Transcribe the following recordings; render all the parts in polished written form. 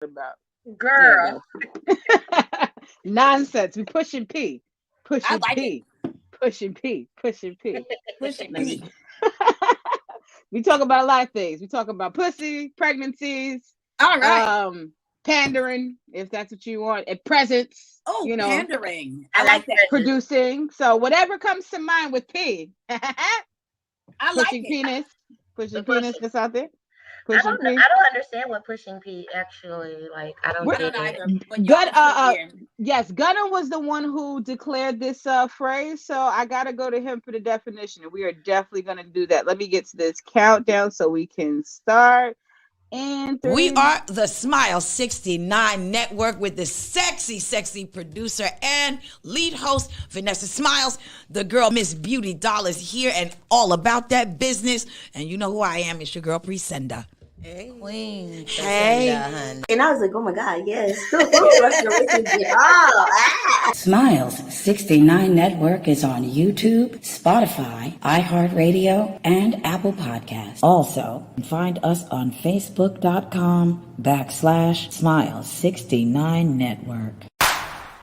about. Yeah, Girl. nonsense. We pushing P, I pushing like it. P, pushing P, pushing P. Push it, Let me. P. We talk about a lot of things. We talk about pussy, pregnancies, All right. um, pandering, if that's what you want, and presents. Oh, You know, pandering. I I like like that. prejudice. producing. So whatever comes to mind with P, I like pushing it. penis, The pushing penis. pushing. That's out there. Pushing P. I don't understand what pushing P actually like. I don't We're, I get don't it. either, but y'all Gut. explain it. Yes, Gunner was the one who declared this phrase, so I gotta go to him for the definition, and we are definitely gonna do that. Let me get to this countdown so we can start. And We three. are the Smile 69 Network with the sexy, sexy producer and lead host, Vanessa Smiles. The girl, Miss Beauty Doll, is here and all about that business. And you know who I am. It's your girl, Presenda. Hey, Queen. Hey. Honey. And I was like, oh my God, yes. Restoration. Oh, ah. Smiles 69 Network is on YouTube, Spotify, iHeartRadio, and Apple Podcasts. Also, find us on Facebook.com/Smiles69 Network.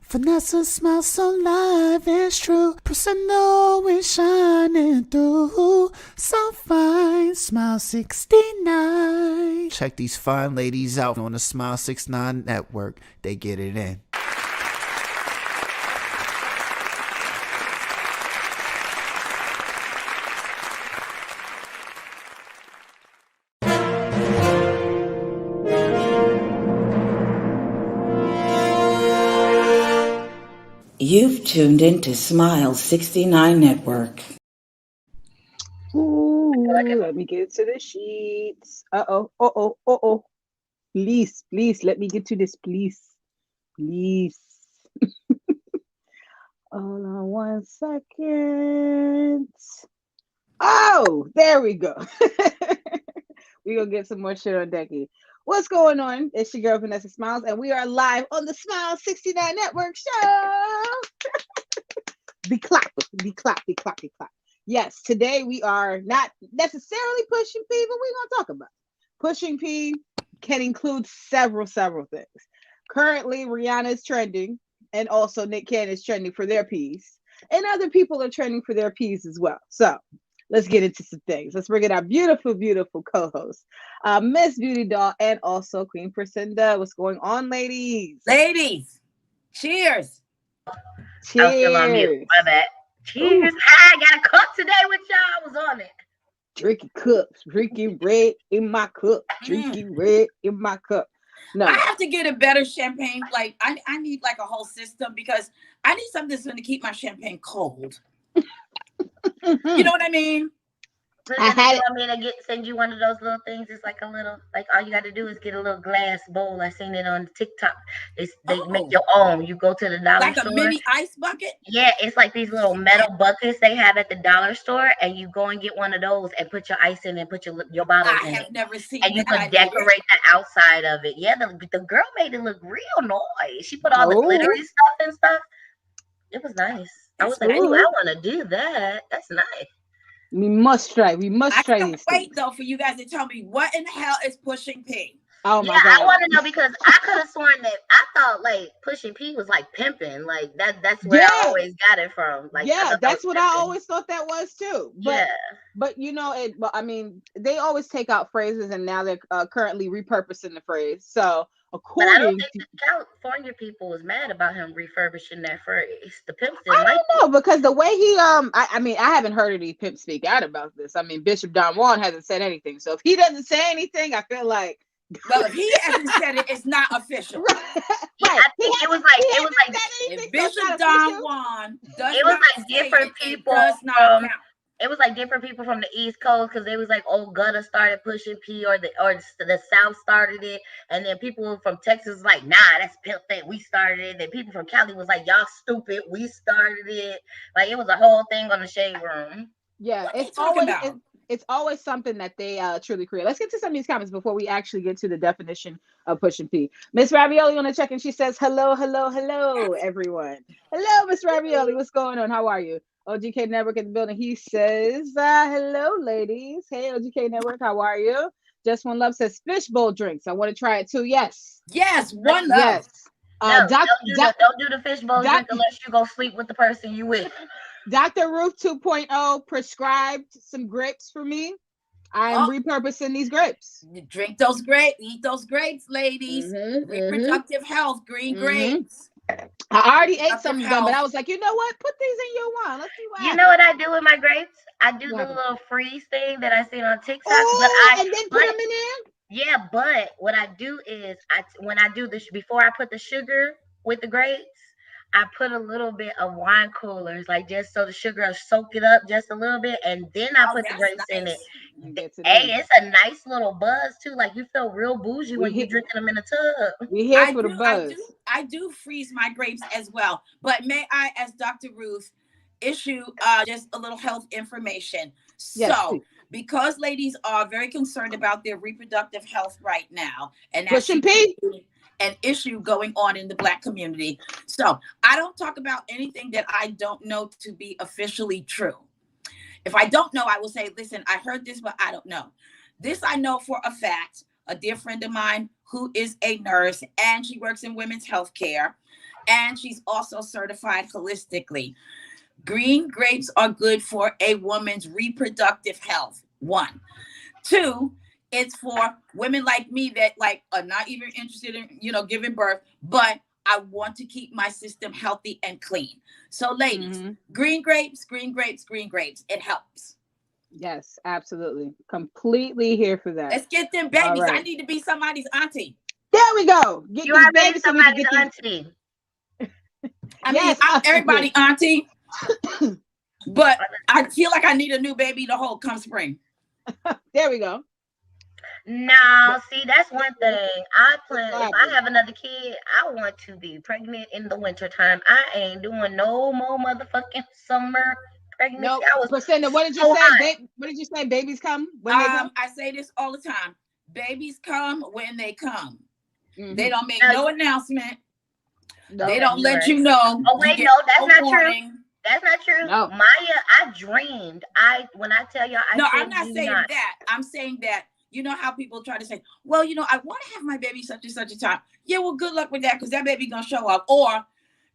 Vanessa smiles so live, it's true. Personal is shining through. So fine, Smile 69. Check these fine ladies out on the Smile 69 Network. They get it in. You've tuned into Smile 69 Network. Ooh, let me get to the sheets. Uh oh. Please, let me get to this, please. Hold on 1 second. Oh, there we go. We gonna get some more shit on Decky. What's going on? It's your girl Vanessa Smiles, and we are live on the Smile 69 Network show. Be clap. Yes, today we are not necessarily pushing P, but we're gonna talk about it. Pushing P can include several things. Currently, Rihanna is trending, and also Nick Cannon is trending for their piece, and other people are trending for their piece as well. So let's get into some things. Let's bring in our beautiful co-host, Miss Beauty Doll, and also Queen Priscinda. What's going on, ladies? Ladies, cheers. I was still on mute. Cheers. My bad. Cheers. I got a cup today with y'all. I was on it. Drinking cups, drinking red in my cup, drinking red in my cup. No, I have to get a better champagne. Like I need like a whole system because I need something that's going to keep my champagne cold. You know what I mean? I had You want me to send you one of those little things? It's like a little, like all you got to do is get a little glass bowl. I seen it on TikTok. They make your own. You go to the dollar like store. A mini ice bucket. Yeah, it's like these little metal buckets they have at the dollar store, and you go and get one of those and put your ice in and put your bottles in I have it. never seen And you that. could decorate the outside of it. Yeah, the girl made it look real nice. She put all the glittery stuff and stuff. It was nice. I was like, ooh, I want to do that. That's nice. We must try. We must try can't these wait things. though for you guys to tell me what in the hell is pushing P. Oh my Yeah, God. I want to know because I could have sworn that I thought like pushing P was like pimping, like that's where I always got it from. Like yeah, that's what I pimping. always thought that was too. But Yeah. but you know it. But I mean, they always take out phrases, and now they're currently repurposing the phrase. So But I don't according think to, the California people was mad about him refurbishing that phrase. The pimps I didn't like don't know because the way he I mean I haven't heard any pimp speak out about this. I mean Bishop Don Juan hasn't said anything. So if he doesn't say anything, I feel like well, if he hasn't said it, it's not official. Right. Yeah, I think it was like if Bishop Don Juan does it was not like say different it, people it does not from count. it was like different people from the East Coast because they was like, oh, Gutter started pushing P or the South started it, and then people from Texas was like, nah, that's pimp thing, we started it. Then people from Cali was like, y'all stupid, we started it. Like it was a whole thing on the Shade Room. Yeah, What are you talking about? it's always something that they truly create. Let's get to some of these comments before we actually get to the definition of pushing P. Miss Ravioli on the check and she says, hello, everyone. Hello, Miss Ravioli. What's going on? How are you? OGK Network in the building. He says, hello, ladies. Hey, OGK Network. How are you? Just One Love says fishbowl drinks. I want to try it too. Yes. Yes, one love. Yes. No, don't do the fishbowl drink unless you go sleep with the person you with. Dr. Ruth 2.0 prescribed some grapes for me. I am repurposing these grapes. Drink those grapes, eat those grapes, ladies. Reproductive health, green grapes. I already ate some of them, but I was like, you know what? Put these in your wine. Let's see what happens. You know what I do with my grapes? I do the little freeze thing that I seen on TikTok. And then put them in there? Yeah, but what I do is when I do this, before I put the sugar with the grapes, I put a little bit of wine coolers, like just so the sugar will soak it up just a little bit, and then I put the grapes in it. Hey, it's a nice little buzz too. Like you feel real bougie when you're drinking them in a tub. We here for the buzz. I do freeze my grapes as well. But may I, as Dr. Ruth, issue just a little health information? Yes, so, please. Because ladies are very concerned about their reproductive health right now, and that's an issue going on in the Black community. So I don't talk about anything that I don't know to be officially true. If I don't know, I will say, listen, I heard this, but I don't know. This I know for a fact. A dear friend of mine who is a nurse, and she works in women's health care, and she's also certified holistically. Green grapes are good for a woman's reproductive health. 1. 2, it's for women like me that like are not even interested in, giving birth, but I want to keep my system healthy and clean. So ladies, green grapes, it helps. Yes, absolutely. Completely here for that. Let's get them babies. Right. I need to be somebody's auntie. There we go. You are baby somebody's auntie. I'm everybody's auntie, but I feel like I need a new baby to hold come spring. There we go. No, see, that's one thing. I plan, if I have another kid, I want to be pregnant in the wintertime. I ain't doing no more motherfucking summer pregnancy. No, Priscilla, what did you say? What did you say? Babies come when they come? I say this all the time. Babies come when they come. They don't make no announcement. No, they don't let you know. Oh, wait, no, that's not true. That's not true. No. Maya, I dreamed. When I tell y'all, I'm not saying that. I'm saying that. You know how people try to say, well, I want to have my baby such and such a time. Yeah, well, good luck with that because that baby going to show up. Or,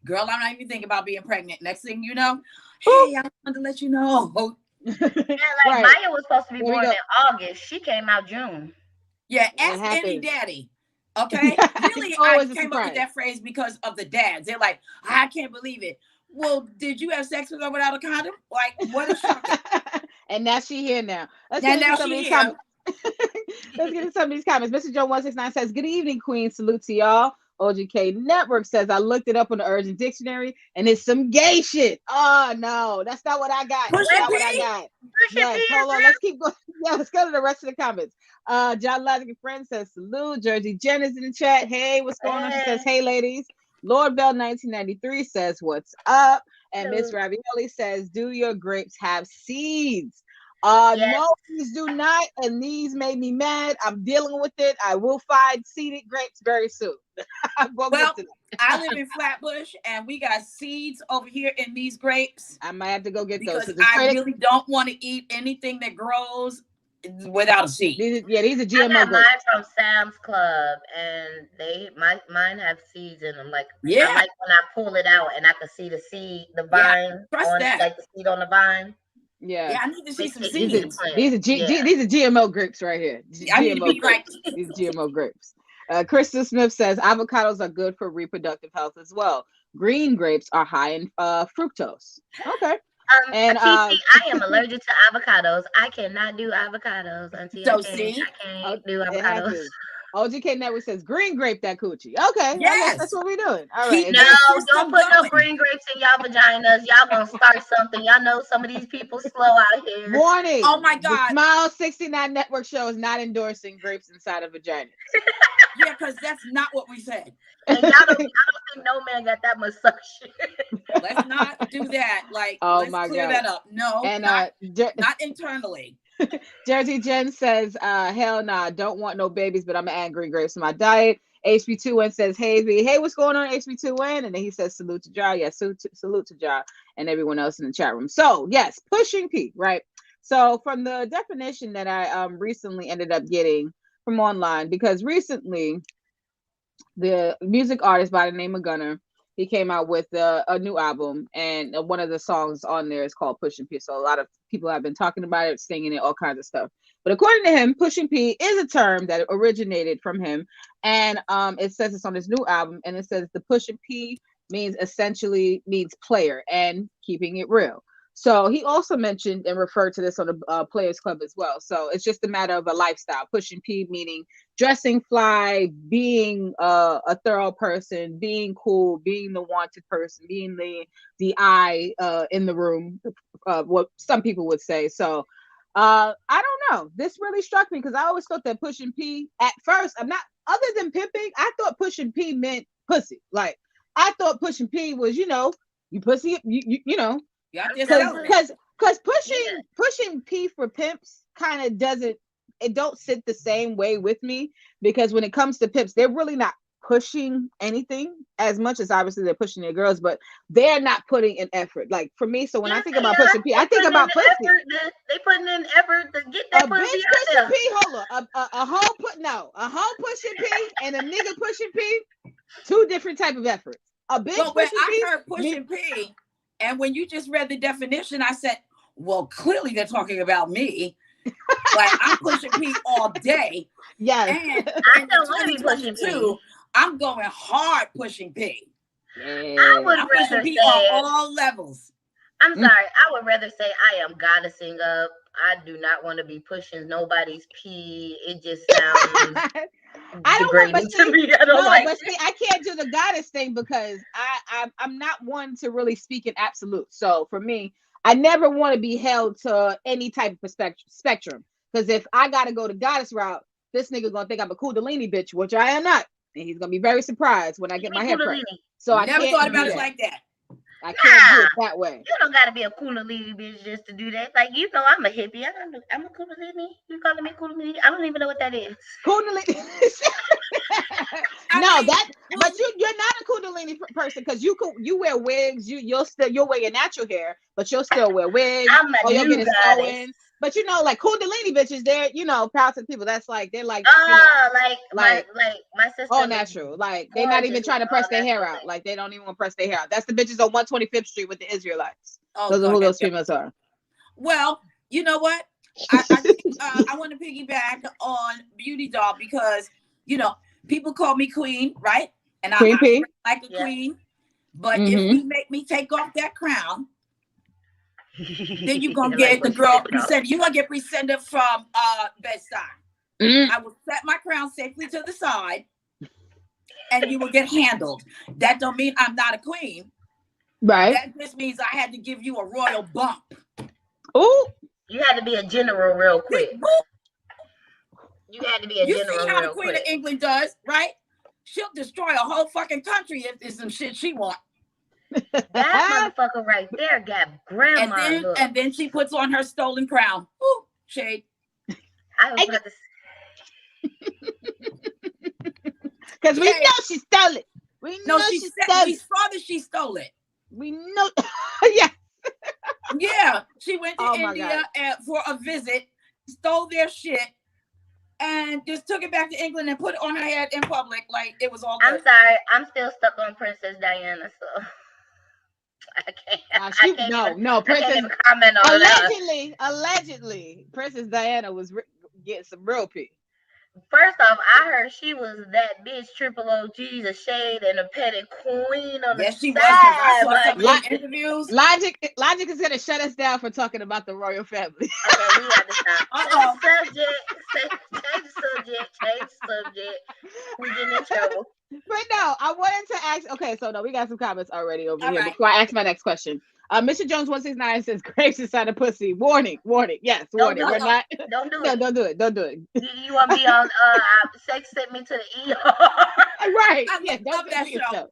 girl, I'm not even thinking about being pregnant. Next thing you know, hey, I wanted to let you know. Maya was supposed to be born in August. She came out June. Yeah, ask any daddy. Okay? Really, I came up with that phrase because of the dads. They're like, I can't believe it. Well, did you have sex with her without a condom? Like, what is shocking? And now she here now. Let's get into some of these comments. Mr. Joe 169 says, good evening, Queen. Salute to y'all. OGK Network says, I looked it up on the Urgent Dictionary and it's some gay shit. Oh, no, that's not what I got. That's not what I got. Yes, hold on. Let's keep going. Yeah, let's go to the rest of the comments. John Logic Friend says, salute. Jersey Jen is in the chat. Hey, what's going on? She says, hey, ladies. Lord Bell 1993 says, what's up? And Miss Ravioli says, do your grapes have seeds? Yes. No, these do not, and these made me mad. I'm dealing with it. I will find seeded grapes very soon. Well, I live in Flatbush, and we got seeds over here in these grapes. I might have to go get those. I really don't want to eat anything that grows without a seed. These are GMO I got mine from Sam's Club, and mine have seeds in them. Like, I like when I pull it out and I can see the seed, the vine, like the seed on the vine. Yeah, I need to see some seeds. These are GMO grapes right here. GMO grapes. These GMO grapes. Crystal Smith says avocados are good for reproductive health as well. Green grapes are high in fructose. Okay. And I am allergic to avocados. I cannot do avocados until I can't do avocados. OGK Network says green grape that coochie. Okay, yes, that's what we're doing. All right. No, don't put no green grapes in y'all vaginas. Y'all gonna start something. Y'all know some of these people slow out here. Warning! Oh my God! The Smile 69 Network show is not endorsing grapes inside of vaginas. Yeah, because that's not what we said. And y'all don't think no man got that much suction. Let's not do that. Like, let's clear that up. No, and not internally. Jersey Jen says, hell nah, don't want no babies, but I'm gonna add green grapes to my diet. HB21 says, hey, what's going on, HB21? And then he says, salute to Jar. Yes, salute to Jar and everyone else in the chat room. So, yes, pushing P, right? So, from the definition that I recently ended up getting from online because recently the music artist by the name of Gunner, he came out with a new album, and one of the songs on there is called Pushing P. So a lot of people have been talking about it, singing it, all kinds of stuff. But according to him, Pushing P is a term that originated from him, and it says it's on his new album, and it says the Pushing P means player and keeping it real. So he also mentioned and referred to this on the Players Club as well. So it's just a matter of a lifestyle. Pushing P meaning dressing fly, being a thorough person, being cool, being the wanted person, being the eye in the room, what some people would say. So I don't know. This really struck me because I always thought that Pushing P at first, I'm not other than pimping, I thought Pushing P meant pussy. Like I thought Pushing P was, you pussy, you know. You out there selling it. Because pushing P for pimps kind of don't sit the same way with me, because when it comes to pimps, they're really not pushing anything as much as obviously they're pushing their girls, but they're not putting in effort. Like for me, so when I think about Pushing P, I think about pussy. They putting in effort to get that pussy out there. P, hold on, a hoe pushing P and a nigga pushing P, two different type of efforts. A bitch But when pushing P, I heard Pushing P, and when you just read the definition, I said, well, clearly they're talking about me. Like I'm pushing P all day. Yes. And I don't want to be pushing P. I'm going hard pushing P. I'm pushing P on all levels. I'm sorry. I would rather say I am goddessing up. I do not want to be pushing nobody's P. It just sounds degrading to me. I don't like it. See, I can't do the goddess thing because I'm not one to really speak in absolute. So for me, I never want to be held to any type of spectrum. Because if I gotta go the goddess route, this nigga gonna think I'm a kundalini bitch, which I am not, and he's gonna be very surprised when I get my hair cut. So I never thought about it like that. I can't do it that way. You don't gotta be a kundalini bitch just to do that. Like I'm a hippie. I'm a kundalini. You calling me kundalini? I don't even know what that is. Kundalini. But you're not a kundalini person because you wear wigs. You'll wear your natural hair, but you'll still wear wigs. I'm a you'll new goddess. But like kundalini bitches, they're proud to people. That's like they're like like my sister. All natural. Like they're not even trying to press their hair out. Like they don't even want to press their hair out. That's the bitches on 125th Street with the Israelites. Those are who those females are. Well, you know what? I want to piggyback on Beauty Doll because people call me queen, right? And I'm like a queen. But if you make me take off that crown, then you're gonna get the girl presented. You're gonna get presented from bedside. I will set my crown safely to the side, and you will get handled. That don't mean I'm not a queen. Right. That just means I had to give you a royal bump. Ooh. You had to be a general real quick. You had to be a general. You see how the Queen of England does, right? She'll destroy a whole fucking country if there's some shit she wants. That motherfucker right there got grandma. And then she puts on her stolen crown. Ooh, shade. I was about to because we know she stole it. We know she stole it. We saw that she stole it. We know. Yeah. Yeah. She went to India for a visit, stole their shit, and just took it back to England and put it on her head in public like it was all good. I'm sorry. I'm still stuck on Princess Diana, so I can't. No, Princess. I can't even comment on allegedly, Princess Diana was getting some real pee. First off, I heard she was that bitch triple OG's a shade and a petty queen on the she side. I saw some interviews. Logic is gonna shut us down for talking about the royal family. Okay, we have to stop. Change the subject. We getting in trouble. But no, I wanted to ask. Okay, so no, we got some comments already over here. Before I ask my next question, Mr. Jones 169 says grapes inside a pussy. Warning. Yes, warning. We're not. Don't do it. No, don't do it. Don't do it. You want to be on sex sent me to the ER? Right. I love that show.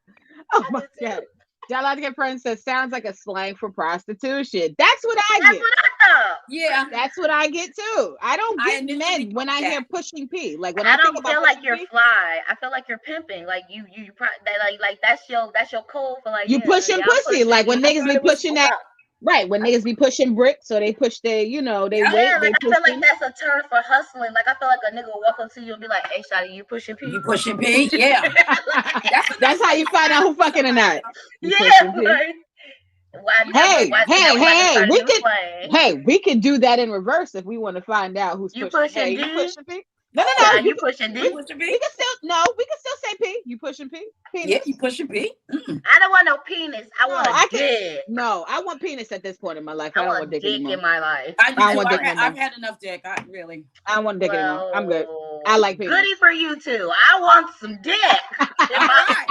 Oh my God. Geological friend says sounds like a slang for prostitution. That's what I get. That's what I thought. Yeah, that's what I get too. I don't get men when I hear pushing P. Like when I don't think about feel like you're fly. I feel like you're pimping. Like you like that's your code for like you pushing pussy. Like when niggas be pushing that. Right, when niggas be pushing bricks, so they push their, they Yeah. weight, Yeah, they like I feel like pushing. that's a term for hustling. Like I feel like a nigga will walk up to you and be like, "Hey, shawty, you pushing P?" You pushing P? Yeah. That's a That's nice how way you to find out start who fucking or not. somebody. You Yeah, pushing P. like why never? Hey, Why hey, now we about to hey, start a we new could, flame? hey, we could do that in reverse if we want to find out who's You pushing. Hey, pushing you D? pushing P? No, no, Oh, no. Nah, you pushing you D? pushing We P? can still no. We can still say P. You pushing P? Yeah, Penis. you pushing P? I don't want no penis. I No, want a I can. dick. No, I want penis at this point in my life. I I don't want want dick dick anymore. in my life. I do I don't too. want dick no more. I've had enough dick. I really. I don't want dick anymore. I'm good. Well, I like penis. goody for you too. I want some dick. All right.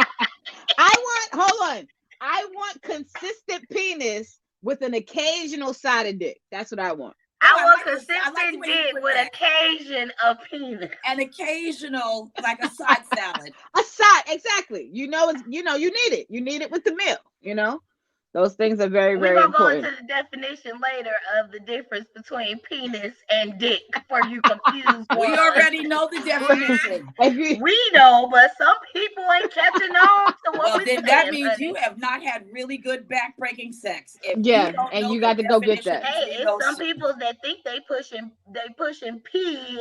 I want. Hold on. I want consistent penis with an occasional side of dick. That's what I want. I I want like this. I like the consistent way you dick put with that. occasion of penis. An occasional, like a side salad. A side, exactly. It's you need it. You need it with the meal. Those things are very, We're very gonna go important. into the definition later of the difference between penis and dick for you confused We ones. already know the definition. If you, We know, but some people ain't catching on to what Well, we then saying, that means honey. you have not had really good back-breaking sex. If Yeah, you don't and know you the got to go get definition that. Hey, between it's some those, people that think they pushing P,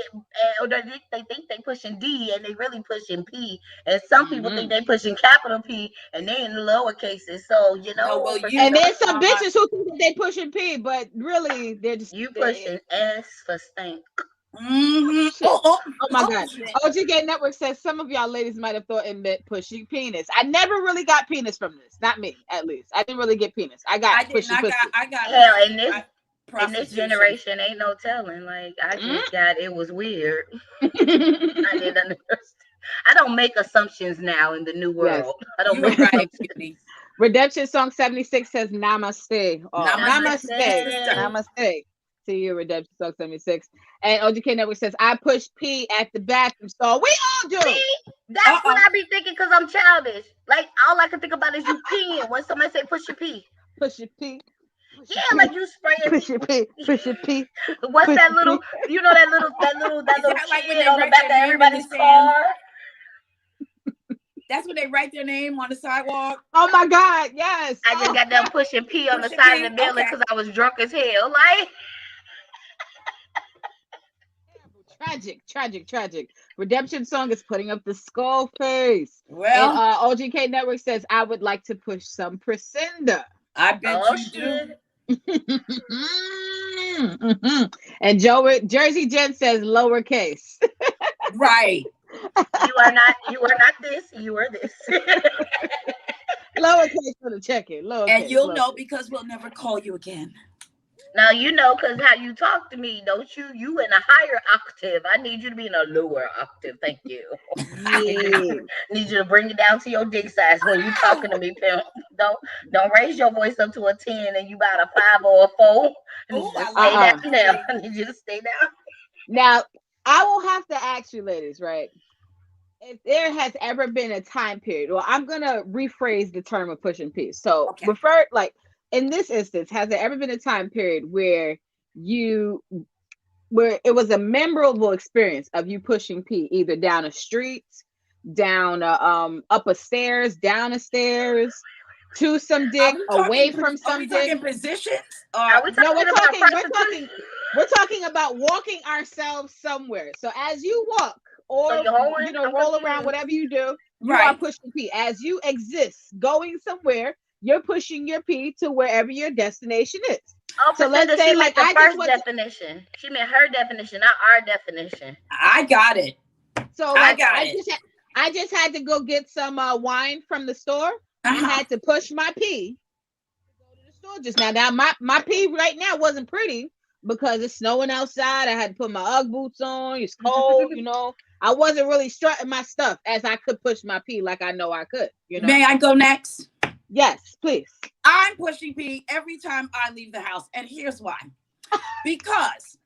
or they think they pushing D, and they really pushing P. And some people think they pushing capital P, and they in the lower cases. So no, well, for you And there's are. some bitches who think that they pushing P, but really they're just you pushing S for stink. Mm-hmm. shit. Oh, Oh my god. shit. OGK Network says some of y'all ladies might have thought it meant pushing penis. I never really got penis from this. Not me, at least. I didn't really get penis. I got I didn't. pushing pussy. I got Hell, in this prostitution. generation, ain't no telling. Like I just got it was weird. I didn't understand. I don't make assumptions now in the new world. I don't You make were right, assumptions. Beauty. Redemption Song 76 says namaste. Oh, Namaste, namaste. sister. Namaste. See you, Redemption Song 76. And OGK Network says, I push P at the bathroom stall. We all do. See, that's what I be thinking because I'm childish. Like all I can think about is you peeing when somebody say push your pee. Push your P. Yeah, like you spraying. Push your P. Push your P. What's push that your little? P. You know that little Is that like when kid they on the write back of their name in the everybody's sand? car? That's when they write their name on the sidewalk. Oh my God, yes. I just got done pushing pee on the Pushing side pee? of the building Okay. because I was drunk as hell. Like Tragic. Redemption Song is putting up the skull face. Well, And OGK Network says, I would like to push some Priscinda. I bet oh you shit. do. And Jersey Jen says lowercase. right. You are not this. You are this. Lowercase for the check-in. Lowercase. And you'll lowercase. know because we'll never call you again. Now you know because how you talk to me, don't you? You in a higher octave. I need you to be in a lower octave. Thank you. Yeah. Need you to bring it down to your dick size when you talking to me, pimp. Don't raise your voice up to a 10 and you got a 5 or a 4. I need you to stay down now. I need you to stay down. Now, I will have to ask you, ladies, right? If there has ever been a time period, well, I'm gonna rephrase the term of pushing P. So refer like in this instance, has there ever been a time period where it was a memorable experience of you pushing P either down a street, down up a stairs, down a stairs, to some dick, away from some dick? Are we talking positions? Are we talking we're talking about walking ourselves somewhere. So as you walk or roll around, whatever you do, you are pushing P. As you exist, going somewhere, you're pushing your P to wherever your destination is. Oh, so let's say like the first definition. She meant her definition, not our definition. I got it. So I just had to go get some wine from the store. I had to push my P to go to the store just now. Now my P right now wasn't pretty because it's snowing outside. I had to put my UGG boots on. It's cold, I wasn't really strutting my stuff as I could push my P like I know I could. May I go next? Yes, please. I'm pushing P every time I leave the house. And here's why. Because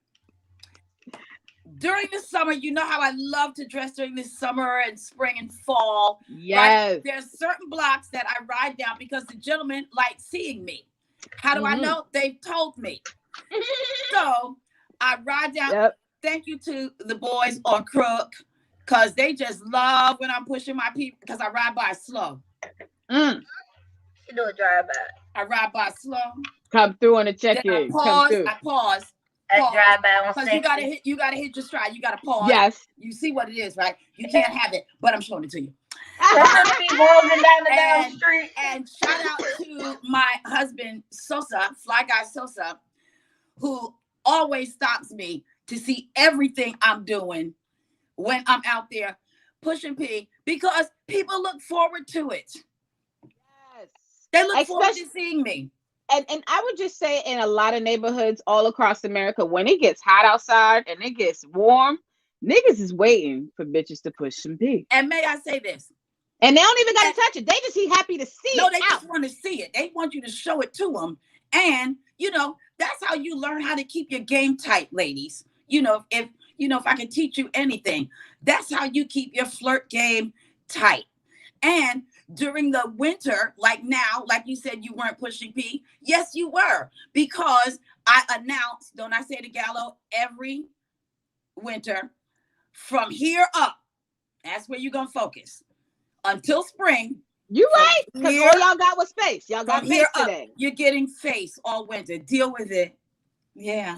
during the summer, you know how I love to dress during the summer and spring and fall. Yes. Right? There's certain blocks that I ride down because the gentlemen like seeing me. How do I know? They've told me. So I ride down. Yep. Thank you to the boys on Crook because they just love when I'm pushing my P because I ride by slow. You do a drive by. I ride by slow. Come through on a Then I check-in. Come pause. through. I pause. A drive by on Because Sexy. you gotta hit your stride. You gotta pause. Yes. You see what it is, right? You can't have it, but I'm showing it to you. That's be rolling down the down street. And shout out to my husband Sosa, Fly Guy Sosa, who always stops me to see everything I'm doing when I'm out there pushing P, because people look forward to it. Yes. They look forward to seeing me. And I would just say in a lot of neighborhoods all across America, when it gets hot outside and it gets warm, niggas is waiting for bitches to push some P. And may I say this? And they don't even got to touch it. They just be happy to see it. No, they just want to see it. They want you to show it to them. And, that's how you learn how to keep your game tight, ladies. If I can teach you anything, that's how you keep your flirt game tight. And during the winter, like now, like you said, you weren't pushing P. Yes, you were, because I announced, don't I say to Gallo, every winter from here up, that's where you're going to focus until spring. You right, because all y'all got was face. Y'all got face today. You're getting face all winter. Deal with it. Yeah.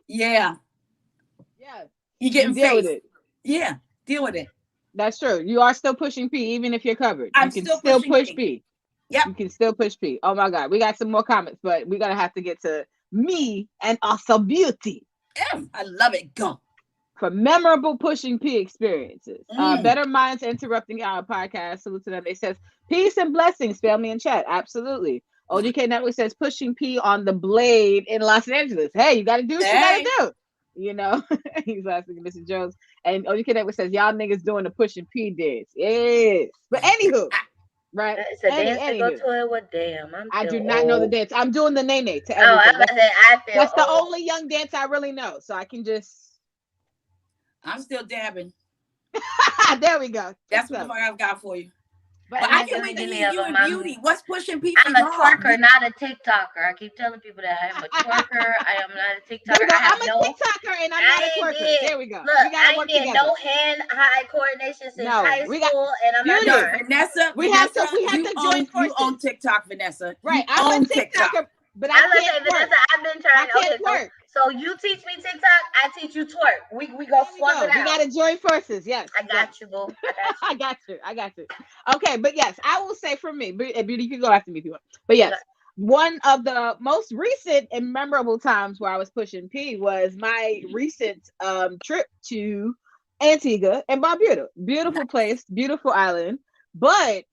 Yeah. Yeah. You're getting deal face. with it. Yeah. Deal with it. That's true. You are still pushing P, even if you're covered. I'm you can still push P. P. Yep. You can still push P. Oh my God. We got some more comments, but we're going to have to get to me and also beauty. I love it. Go. For memorable pushing P experiences. Better Minds Interrupting Our Podcast. Salute to them. It says, peace and blessings. Family in chat. Absolutely. OGK Network says, pushing P on the blade in Los Angeles. Hey, you got to do what you got to do. He's asking Mr. Jones. And OGK Network says, y'all niggas doing the pushing P dance. Yes. But anywho. Right. It's a dance to go to it. What damn? I do not know the dance. I'm doing the nay to everything. I was say I feel that's the only young dance I really know. So I can just. I'm still dabbing. There we go. That's what I've got for you. But I can't wait to hear you and Beauty. What's pushing P? I'm a twerker, not a TikToker. I keep telling people that I'm a twerker. I am not a TikToker. I'm a TikToker and I'm not a twerker. There we go. Look, I ain't did no hand-eye coordination since high school, and I'm not done. Vanessa, we have to join forces. You own TikTok, Vanessa. Right, I'm a TikToker, but I can't twerk. Vanessa, I've been trying. Okay, so you teach me TikTok, I teach you twerk. We go swap it out. We gotta join forces. Yes, I got you, boo. I got you. Okay, but yes, I will say for me, Beauty, you can go after me if you want. But yes, one of the most recent and memorable times where I was pushing P was my recent trip to Antigua and Barbuda. Beautiful place, beautiful island. But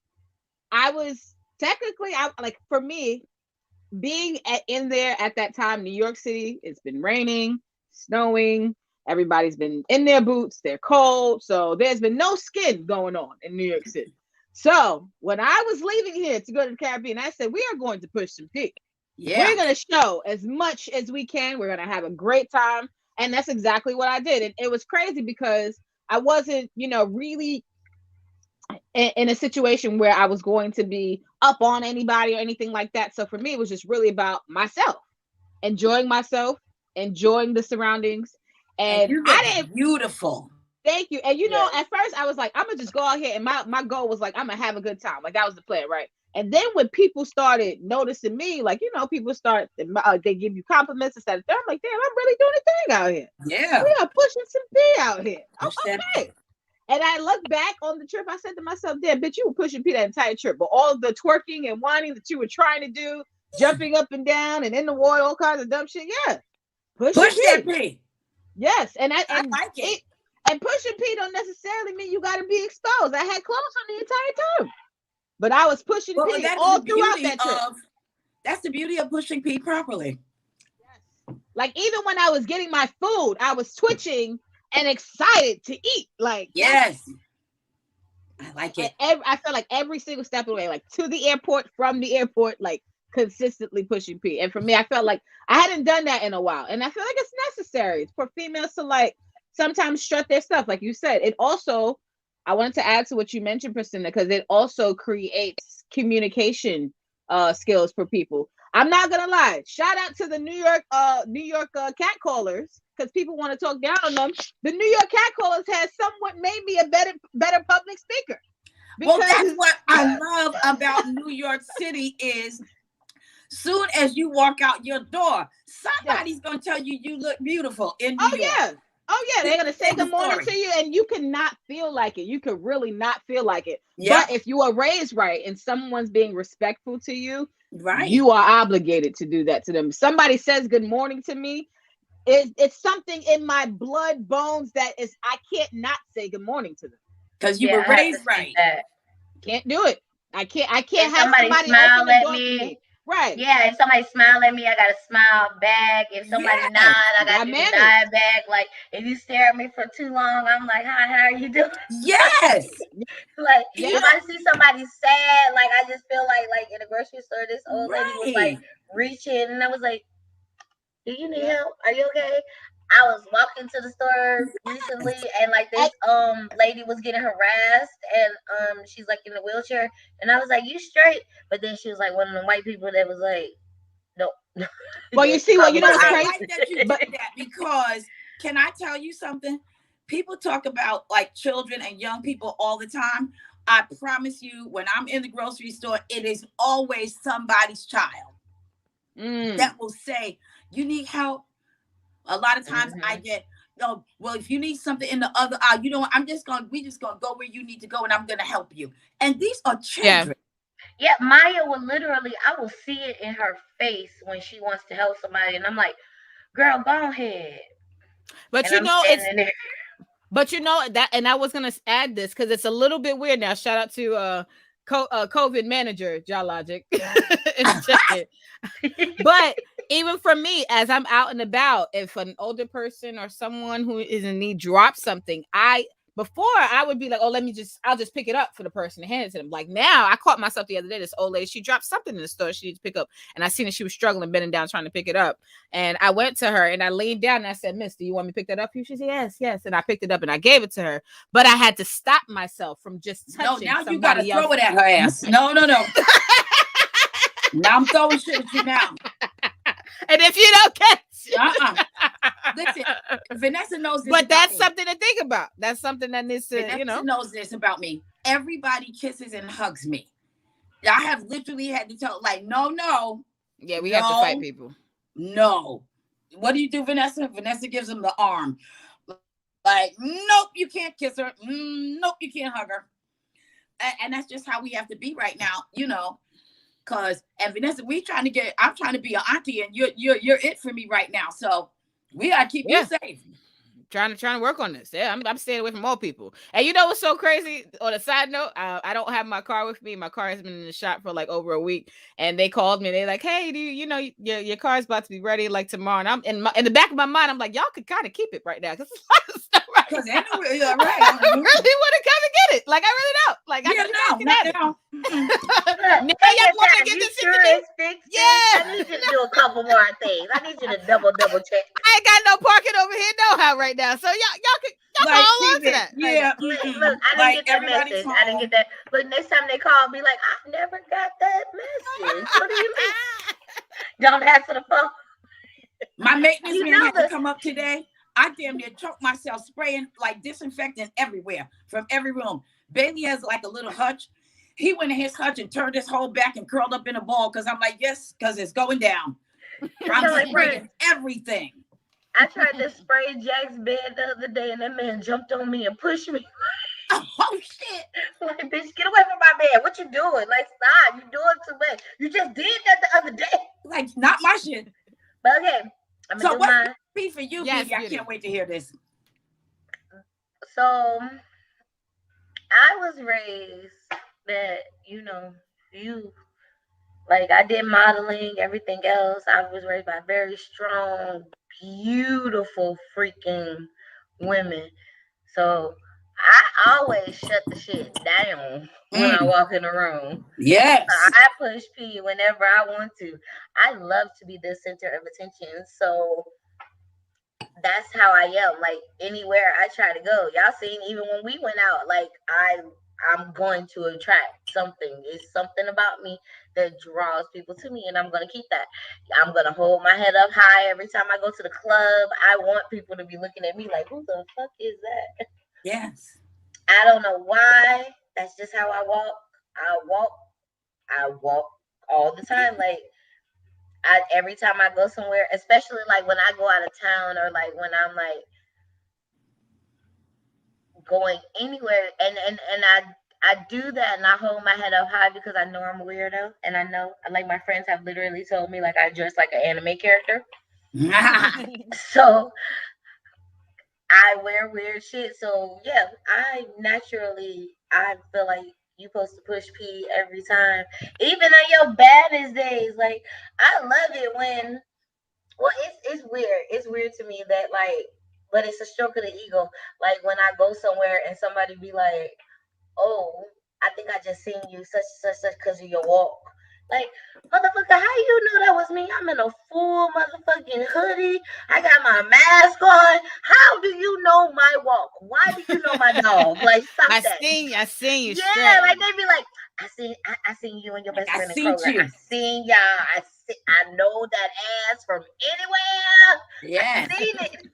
I was technically, for me, being in there at that time, New York City, it's been raining, snowing, everybody's been in their boots, they're cold, so there's been no skin going on in New York City. So when I was leaving here to go to the Caribbean, I said, we are going to push some P. Yeah. We're going to show as much as we can. We're going to have a great time. And that's exactly what I did. And it was crazy because I wasn't, really in a situation where I was going to be up on anybody or anything like that. So for me, it was just really about myself, enjoying myself, enjoying the surroundings. And I didn't. Beautiful. Thank you. And at first I was like, I'm gonna just go out here, and my goal was like, I'm gonna have a good time. Like that was the plan, right? And then when people started noticing me, like people start, they give you compliments and stuff. I'm like, damn, I'm really doing a thing out here. Yeah, we are pushing some P out here. Okay. And I look back on the trip, I said to myself, damn, bitch, you were pushing P that entire trip. But all the twerking and whining that you were trying to do, jumping up and down and in the water, all kinds of dumb shit, yeah. Push that P. Yes, and I like it. And pushing P don't necessarily mean you got to be exposed. I had clothes on the entire time. But I was pushing P all throughout that trip. That's the beauty of pushing P properly. Yes. Like even when I was getting my food, I was twitching and excited to eat. Like yes, I like it. I felt like every single step of the way, like to the airport, from the airport, like consistently pushing P. And for me, I felt like I hadn't done that in a while, and I feel like it's necessary for females to like sometimes strut their stuff, like you said. It also, I wanted to add to what you mentioned, Priscilla, because it also creates communication skills for people. I'm not gonna lie. Shout out to the New York catcallers, because people want to talk down on them. The New York catcallers has somewhat made me a better public speaker. Well, that's what I love about New York City is Soon as you walk out your door, somebody's gonna tell you you look beautiful in New Oh York. yeah. Oh yeah, they're gonna say End of good morning story. to you, and you cannot feel like it. You could really not feel like it. Yeah. But if you are raised right and someone's being respectful to you, Right. you are obligated to do that to them. If somebody says good morning to me, it's something in my blood bones that is I can't not say good morning to them. Because you Yeah, were I have to raised see right. that. Can't do it. I can't If have somebody somebody open smile the at door for me, me. Right. yeah, if somebody smile at me, I gotta smile back. If somebody nod, Yes. I You gotta got do the manners. nod back. Like if you stare at me for too long, I'm like, hi, how are you doing? Yes. Like You if Yeah. I see somebody sad, like I just feel like in a grocery store, this old lady was like right. reaching, and I was like, do you need Yeah. help? Are you okay? I was walking to the store recently, and like I, this lady was getting harassed, and she's like in a wheelchair, and I was like, you straight? But then she was like one of the white people that was like, no. well, you Then she see, well, called you me know But what's I dirty. crazy? like that you But did that because can I tell you something? People talk about like children and young people all the time. I promise you, when I'm in the grocery store, it is always somebody's child mm, that will say, you need help. A lot of times I Hmm. get, no, well, if you need something in the other aisle, you know what? We just gonna go where you need to go and I'm gonna help you. And these are Yeah. children. Yeah, Maya will literally, I will see it in her face when she wants to help somebody, and I'm like, girl, go ahead. But And you I'm know, it's standing there. but you know that, and I was gonna add this because it's a little bit weird now. Shout out to COVID manager, Logic in the chat. But even for me, as I'm out and about, if an older person or someone who is in need drops something, before I would be like, oh, I'll just pick it up for the person and hand it to them. Like now, I caught myself the other day. This old lady, she dropped something in the store she needs to pick up, and I seen that she was struggling, bending down trying to pick it up. And I went to her and I leaned down and I said, Miss, do you want me to pick that up? She said, yes, yes. And I picked it up and I gave it to her. But I had to stop myself from just No, touching now you gotta somebody else. throw it at her ass. No, no, no. Now I'm throwing shit at you now. And if you don't catch Listen, Vanessa knows this. But that's something to think about. That's something that needs to, Vanessa knows this about me. Everybody kisses and hugs me. I have literally had to tell, like, no. Yeah, we have to fight people. No. What do you do, Vanessa? Vanessa gives him the arm. Like, nope, you can't kiss her. Nope, you can't hug her. And that's just how we have to be right now, and Vanessa, I'm trying to be an auntie, and you're it for me right now. So we gotta keep you safe. Trying to work on this. Yeah, I'm staying away from all people. And you know what's so crazy? On a side note, I don't have my car with me. My car has been in the shop for like over a week, and they called me. They're like, "Hey, do you know your car's about to be ready like tomorrow?" And I'm in the back of my mind, I'm like, "Y'all could kind of keep it right now because it's a lot of stuff right Because now. anyway, right. I really want to come and get it. Like I really don't. Like I Not now. Look, now take y'all your want to time. get You this sure into me? it's fixed? Yeah. I need you to do a couple more things. I need you to double check. I ain't got no parking over here, no how right now. So y'all Like, hold on to that. yeah. Look, I didn't Like, get that everybody's message. home. I didn't get that. Look, next time they call, be like, I never got that message. What do you mean? Don't answer the phone. My maintenance You man know had to come up today. I damn near choked myself spraying like disinfectant everywhere from every room. Bailey has like a little hutch. He went in his hutch and turned his whole back and curled up in a ball because I'm like, yes, because it's going down. I'm like, spraying everything. I tried to spray Jack's bed the other day, and that man jumped on me and pushed me. Oh shit! Like, bitch, get away from my bed. What you doing? Like, stop. You doing too much. You just did that the other day. Like, not my shit. But okay, I'm gonna So do what's mine. be for you, Yes, baby? I beauty. can't wait to hear this. So I was raised that you like I did modeling, everything else. I was raised by very strong, beautiful freaking women. So I always shut the shit down when I walk in the room. Yes. I push P whenever I want to. I love to be the center of attention. So that's how I am. Like anywhere I try to go. Y'all seen even when we went out, like I'm going to attract something. It's something about me that draws people to me, and I'm gonna keep that. I'm gonna hold my head up high every time I go to the club. I want people to be looking at me like, who the fuck is that? Yes. I don't know why. That's just how I walk. I walk all the time. Like Every time I go somewhere, especially like when I go out of town or like when I'm like going anywhere, and I do that and I hold my head up high because I know I'm a weirdo, and I know, like, my friends have literally told me like I dress like an anime character. So I wear weird shit. So yeah, I feel like you supposed to push P every time, even on your baddest days. Like, I love it when, well, it's weird. It's weird to me that, like, but it's a stroke of the ego. Like when I go somewhere and somebody be like, "Oh, I think I just seen you such because of your walk." Like, motherfucker, how you know that was me? I'm in a full motherfucking hoodie. I got my mask on. How do you know my walk? Why do you know my dog? Like, stop I that. seen you Yeah, straight. like they be like, I seen you and your best I friend in seen Kroger. you. I seen y'all. I know that ass from anywhere. Yeah. I seen it.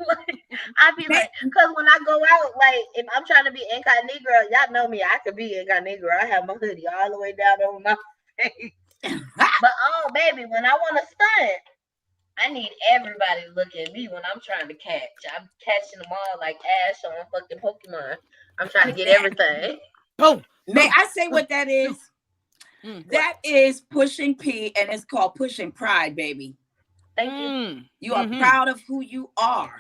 Like, I be like, cause when I go out, like if I'm trying to be incognito, y'all know me. I could be incognito. I have my hoodie all the way down over my face. But oh baby, when I want to stunt, I need everybody to look at me when I'm trying to catch. I'm catching them all like Ash on fucking Pokemon. I'm trying to get everything. Boom. May I say what that is? That is pushing P, and it's called pushing pride, baby. Thank you. You are proud of who you are.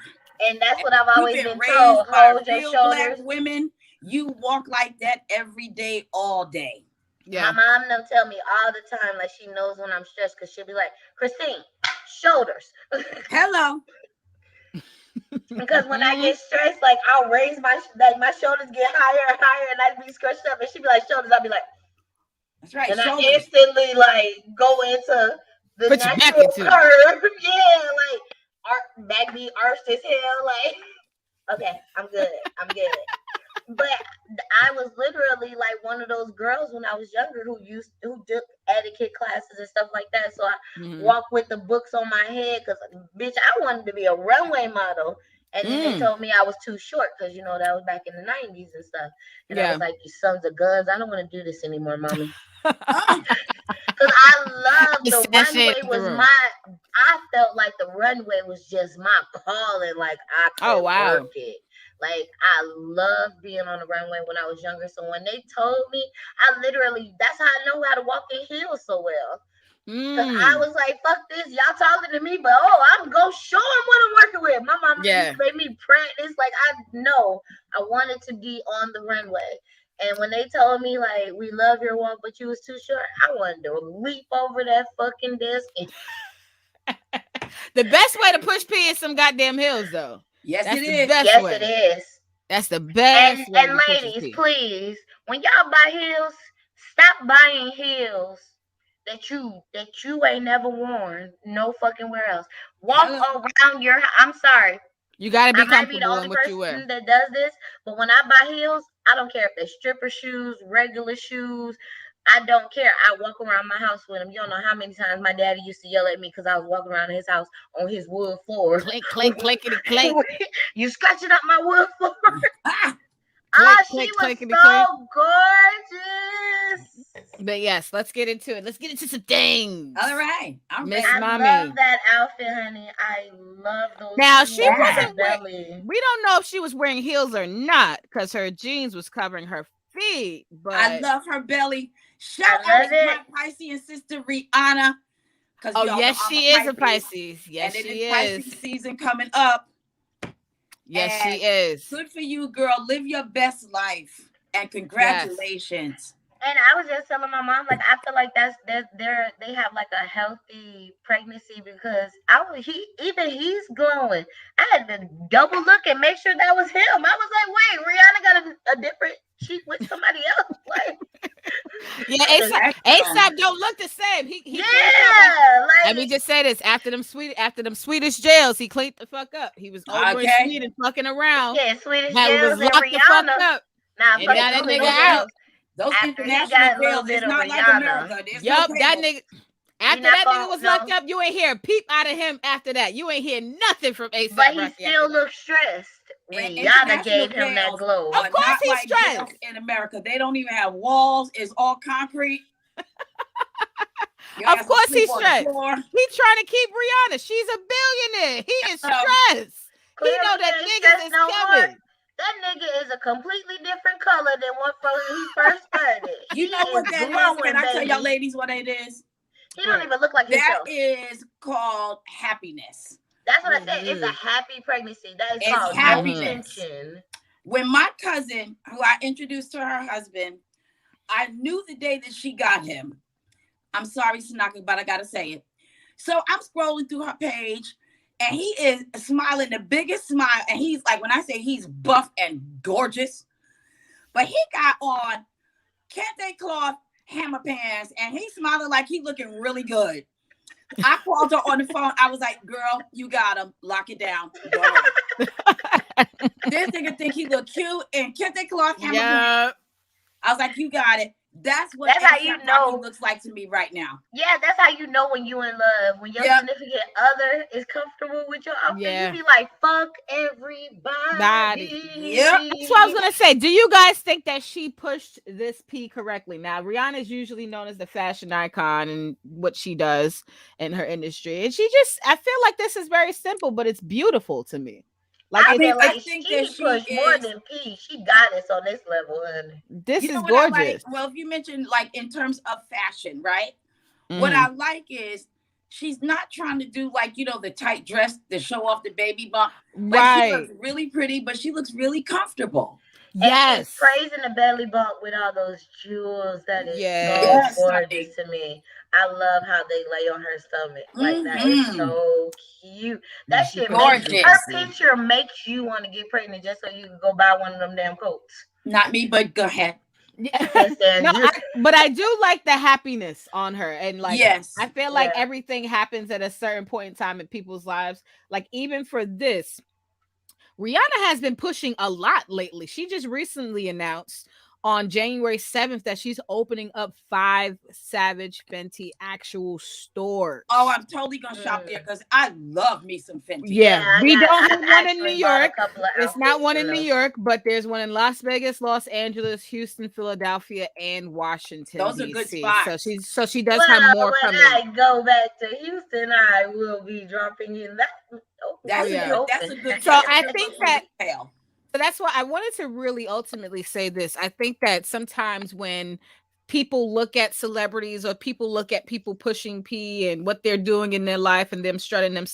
And that's what I've always You've been raised told. by Hold your real Black shoulders. women. You walk like that every day, all day. Yeah. My mom don't tell me all the time, like she knows when I'm stressed, because she'll be like, Christine, shoulders. Hello. Because when I get stressed, like I'll raise my shoulders get higher and higher, and I'd be scrunched up, and she'd be like, shoulders. I'll be like, that's right. And shoulders. I instantly like go into the Put natural curve. Yeah, like back be arched as hell. Like, okay, I'm good. But I was literally like one of those girls when I was younger who took etiquette classes and stuff like that. So I walk with the books on my head because, bitch, I wanted to be a runway model. And then they told me I was too short because, you know, that was back in the 90s and stuff. And I was like, you sons of guns, I don't want to do this anymore, mommy. Because I love the runway I felt like the runway was just my calling. Like I could work it. Like I loved being on the runway when I was younger. So when they told me, that's how I know how to walk in heels so well. Because I was like, fuck this, y'all taller than me, but I'm gonna show them what I'm working with. My mama used to make me practice. Like I know I wanted to be on the runway. And when they told me, like, we love your walk, but you was too short, I wanted to leap over that fucking desk. The best way to push P is some goddamn heels, though. Yes, That's it the is. best yes, way. it is. That's the best way. And ladies, please, when y'all buy heels, stop buying heels that you ain't never worn no fucking where else. Walk around your. I'm sorry. You gotta be I might be the comfortable only in what you wear. person that does this, but when I buy heels, I don't care if they're stripper shoes, regular shoes. I don't care. I walk around my house with them. You don't know how many times my daddy used to yell at me because I was walking around his house on his wood floor. Clink, clink, clinkety, clink. You scratching up my wood floor. She was so gorgeous. But yes, let's get into it. Let's get into some things. All right. Miss I Mommy. love that outfit, honey. I love those. Now, she wasn't belly. We don't know if she was wearing heels or not because her jeans was covering her feet. But I love her belly. Shout out to my Pisces sister Rihanna. Oh, yes, she is a Pisces. Yes, and she is. Pisces season coming up. Yes, she is. Good for you, girl. Live your best life. And congratulations. Yes. And I was just telling my mom, like, I feel like they have like a healthy pregnancy because he's glowing. I had to double look and make sure that was him. I was like, wait, Rihanna got a different cheek with somebody else. Like, yeah, ASAP don't look the same. He let me just say this: after them Swedish jails, he cleaned the fuck up. He was over in Sweden fucking around. Yeah, Swedish jails and Rihanna. The fuck up. Nah, and got that nigga out. Those international jails is not like America. Yup, that nigga. After that nigga was locked up, you ain't hear a peep out of him after that. You ain't hear nothing from ASAP. But he still looks stressed. Rihanna gave him that glow. Of course he's stressed. In America, they don't even have walls. It's all concrete. Your Of ass will course sleep he's on the stressed. floor. He's trying to keep Rihanna. She's a billionaire. He is stressed. He know Clearly, that he ain't niggas stressed is no more. coming. That nigga is a completely different color than what he first started. You know He is what that is? Can glowing, I tell y'all baby. ladies what it is? He don't even look like That himself. is called happiness. That's what I said. It's a happy pregnancy. That is It's called no happiness. tension. When my cousin, who I introduced to her husband, I knew the day that she got him. I'm sorry, Sanaka, but I gotta say it. So I'm scrolling through her page, and he is smiling the biggest smile. And he's like, when I say he's buff and gorgeous, but he got on kente cloth hammer pants, and he's smiling like he looking really good. I called her on the phone. I was like, girl, you got him. Lock it down. Go ahead. This nigga think he look cute in kente cloth hammer pants. I was like, you got it. That's how you know he looks like to me right now. Yeah, that's how you know when you in love. When your significant other is comfortable with your outfit, you be like, fuck everybody. Yep. That's what I was gonna say. Do you guys think that she pushed this P correctly? Now, Rihanna is usually known as the fashion icon and what she does in her industry, and I feel like this is very simple, but it's beautiful to me. Like I feel like she pushed more than P. She got us on this level, honey. This is gorgeous. Well, if you mentioned like in terms of fashion, right? What I like is she's not trying to do like, the tight dress to show off the baby bump. Like, she looks really pretty, but she looks really comfortable. And she's praising the belly bump with all those jewels. That is so gorgeous to me. I love how they lay on her stomach. Like that is so cute. That shit gorgeous. Her picture makes you want to get pregnant just so you can go buy one of them damn coats. Not me, but go ahead. But I do like the happiness on her, and like I feel like everything happens at a certain point in time in people's lives. Like even for this, Rihanna has been pushing a lot lately. She just recently announced on January 7th that she's opening up 5 Savage Fenty actual stores. Oh, I'm totally gonna shop there because I love me some Fenty. Yeah, we don't have one in New York. It's not one in New York, but there's one in Las Vegas, Los Angeles, Houston, Philadelphia, and Washington. Those are good spots. So she does have more coming. When I go back to Houston, I will be dropping in that. That's a good. So I think that. So that's why I wanted to really ultimately say this. I think that sometimes when people look at celebrities or people look at people pushing P and what they're doing in their life and them strutting their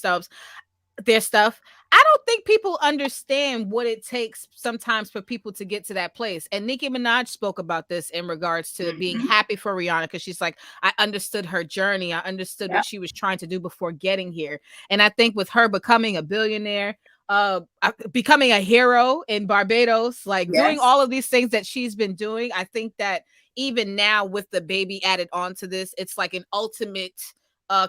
stuff, I don't think people understand what it takes sometimes for people to get to that place. And Nicki Minaj spoke about this in regards to being happy for Rihanna, because she's like, I understood her journey. I understood what she was trying to do before getting here. And I think with her becoming a billionaire, becoming a hero in Barbados, like doing all of these things that she's been doing, I think that even now with the baby added onto this, it's like an ultimate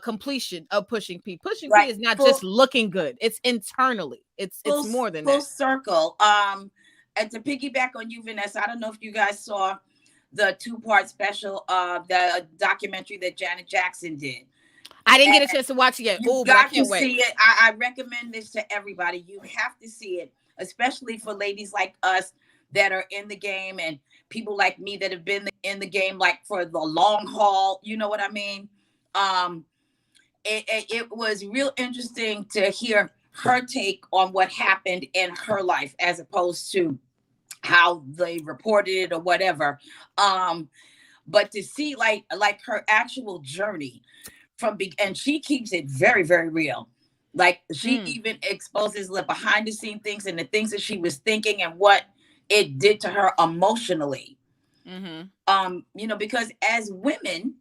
completion of pushing P. Pushing P is not just looking good; it's internally. It's more than full that. Circle. And to piggyback on you, Vanessa, I don't know if you guys saw the 2-part special of the documentary that Janet Jackson did. I didn't get a chance to watch it yet. You got to see it. I recommend this to everybody. You have to see it, especially for ladies like us that are in the game and people like me that have been in the game like for the long haul. You know what I mean? It was real interesting to hear her take on what happened in her life as opposed to how they reported it or whatever. But to see like her actual journey and she keeps it very, very real. Like she even exposes the behind the scene things and the things that she was thinking and what it did to her emotionally. Because as women,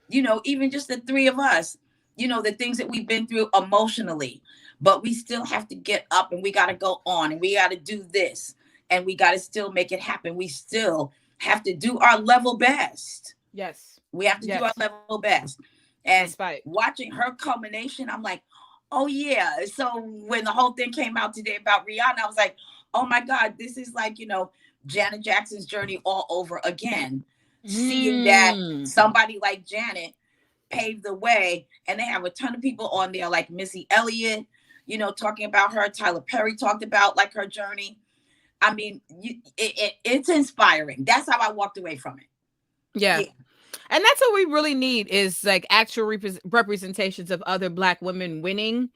even just the three of us, the things that we've been through emotionally, but we still have to get up and we got to go on and we got to do this and we got to still make it happen. We still have to do our level best. Yes. We have to do our level best. And watching her culmination, I'm like, oh yeah. So when the whole thing came out today about Rihanna, I was like, oh my God, this is like, Janet Jackson's journey all over again. Seeing that somebody like Janet paved the way, and they have a ton of people on there like Missy Elliott, talking about her. Tyler Perry talked about like her journey. I mean, it's inspiring. That's how I walked away from it. Yeah. And that's what we really need is like actual representations of other Black women winning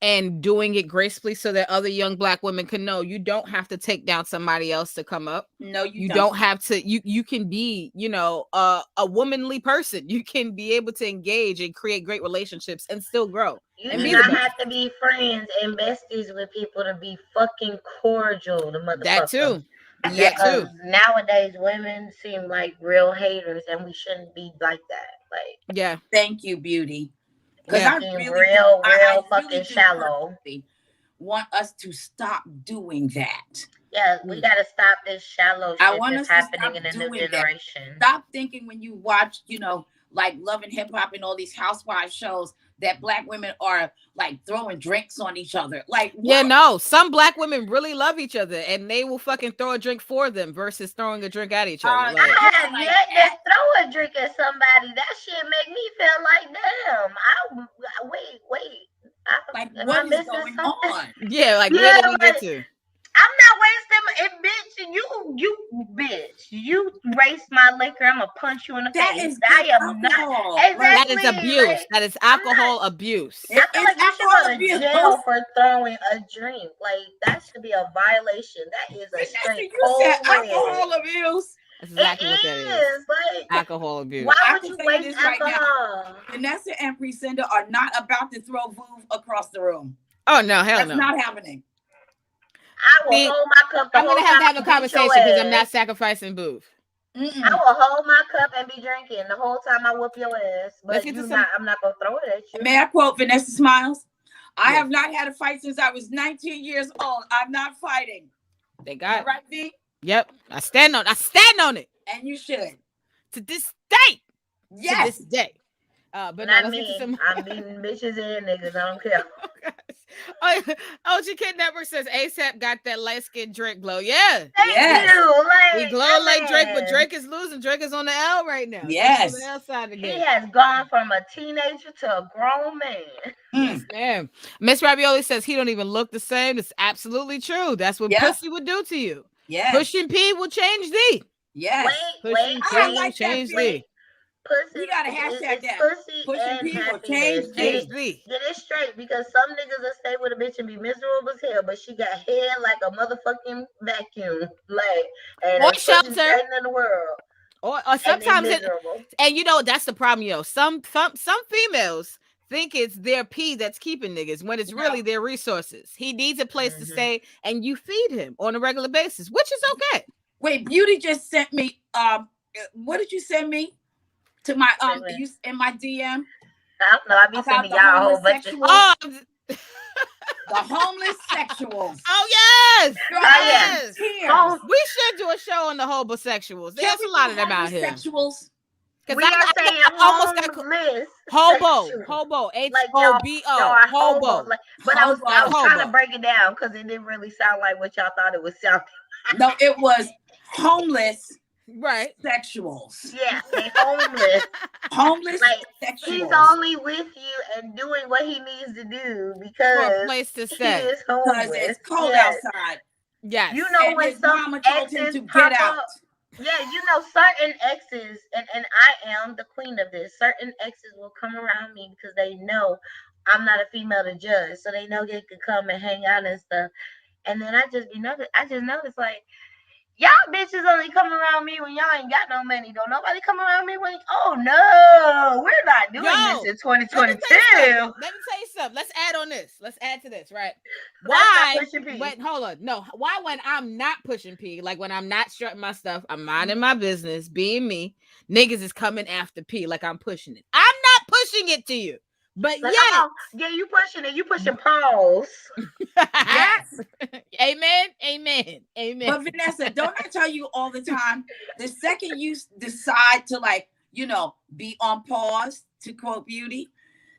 and doing it gracefully so that other young Black women can know you don't have to take down somebody else to come up. No, you don't have to. You can be, a womanly person. You can be able to engage and create great relationships and still grow. You and do be the not best. have to be friends and besties with people to be fucking cordial to motherfucker. That too. Because nowadays women seem like real haters, and we shouldn't be like that. Like, yeah. Thank you, Beauty. Because I really real I fucking really shallow. Want us to stop doing that. Yeah, we gotta stop this shallow shit I want that's us to happening in the new generation. Stop thinking when you watch, like Love and Hip Hop and all these housewives shows that Black women are like throwing drinks on each other. Like, what? Yeah, no, some Black women really love each other and they will fucking throw a drink for them versus throwing a drink at each other. I have yet to throw a drink at somebody. That shit make me feel like, damn, wait. What is going on? Yeah, like where did we get to? I'm not wasting bitch. You bitch. You waste my liquor. I'm gonna punch you in the face. I am alcohol. not. Exactly. That is abuse. Like, that is alcohol abuse. I feel like you should go to jail for throwing a drink. Like that should be a violation. That is a straight cold alcohol abuse. That's exactly what that is. Like, alcohol abuse. Why would you waste alcohol? Vanessa and Priscinda are not about to throw Vuv across the room. Oh no, hell no. That's not happening. I will hold my cup. I'm gonna have to have a conversation because I'm not sacrificing booth. I will hold my cup and be drinking the whole time I whoop your ass. But I'm not gonna throw it at you. May I quote Vanessa Smilez? I have not had a fight since I was 19 years old. I'm not fighting. They got right, V? Yep. I stand on it. And you should. To this day. Yes. To this day. But not no, me. I'm beating bitches and niggas. I don't care. OG Kid Network says ASAP got that light skin Drake glow. Yeah. Thank you. He glow like Drake, but Drake is losing. Drake is on the L right now. Yes. On the L side of the game. He has gone from a teenager to a grown man. Yes, ma'am. Miss Ravioli says he don't even look the same. It's absolutely true. That's what pussy would do to you. Yeah. Pushing P will change thee. Yes. Wait. I like change that. thee. Pussy, you gotta hashtag that. Pussy and people change thee. Get it straight, because some niggas will stay with a bitch and be miserable as hell, but she got hair like a motherfucking vacuum, and or shelter in the world. Or sometimes and that's the problem, Some females think it's their pee that's keeping niggas when it's really their resources. He needs a place to stay, and you feed him on a regular basis, which is okay. Wait, Beauty just sent me. What did you send me? To my you in my DM. I don't know. I be sending y'all a whole bunch of the homeless sexuals. Oh yes. Yes. We should do a show on the homosexuals. There's a lot of them out here. Sexuals. We are saying homeless. Hobo. H-O-B-O. Hobo. But I was trying to break it down because it didn't really sound like what y'all thought it would sound like. No, it was homeless. Right. Sexuals. Yeah, homeless. Homeless sexuals. He's only with you and doing what he needs to do because for a place to stay. He is homeless. Because it's cold outside. Yes. You know, when some exes pop up. Yeah, certain exes, and I am the queen of this. Certain exes will come around me because they know I'm not a female to judge, so they know they could come and hang out and stuff. And then I just notice like, y'all bitches only come around me when y'all ain't got no money. Don't nobody come around me when, oh no, we're not doing this in 2022. Let me tell you something. Let's add on this. Let's add to this, right? Why? Wait, hold on. No, why when I'm not pushing P, like when I'm not strutting my stuff, I'm minding my business, being me, niggas is coming after P like I'm pushing it. I'm not pushing it to you. But like, yeah, you pushing it. You pushing pause. Yes. Amen. But Vanessa, don't I tell you all the time? The second you decide to be on pause, to quote Beauty,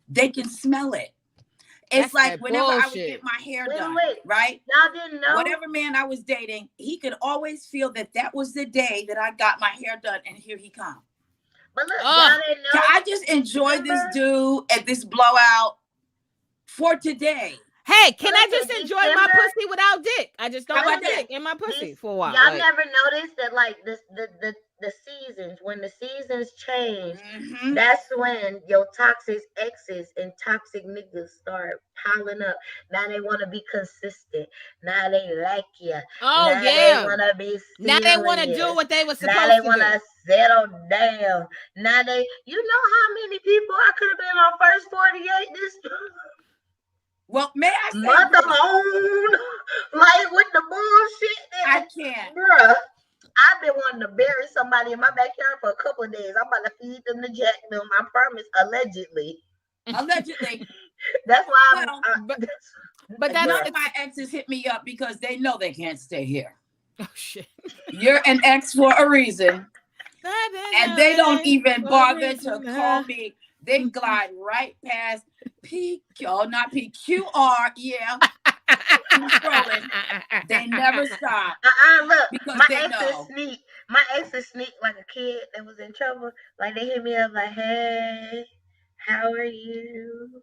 they can smell it. It's like whenever I would get my hair done, right? Y'all didn't know. Whatever man I was dating, he could always feel that was the day that I got my hair done, and here he comes. But look, y'all didn't know. Can I just enjoy this dude at this blowout for today? Hey, can I just enjoy my pussy without dick? I just don't want dick in my pussy for a while. Y'all never noticed that, like, the the seasons. When the seasons change, Mm-hmm. that's when your toxic exes and toxic niggas start piling up. Now they want to be consistent. Now they like you. Oh Now they yeah. want to be Now they want to do serious. what they were Now they supposed to want do. to settle down. Now they, you know how many people I could have been on first 48 this Well, may I say month this? alone, like with the bullshit. I can't. Bruh, I've been wanting to bury somebody in my backyard for a couple of days. I'm about to feed them the jack them. I promise, allegedly. Allegedly. That's why I'm. Well, But that's none of my exes hit me up because they know they can't stay here. oh shit. You're an ex for a reason. And they don't even bother to call me. They glide right past not PQR. Yeah. Scrolling. They never stop. Look, because my they ex is know. sneak. My ex is sneak like a kid that was in trouble. Like they hit me up like, "Hey, how are you?"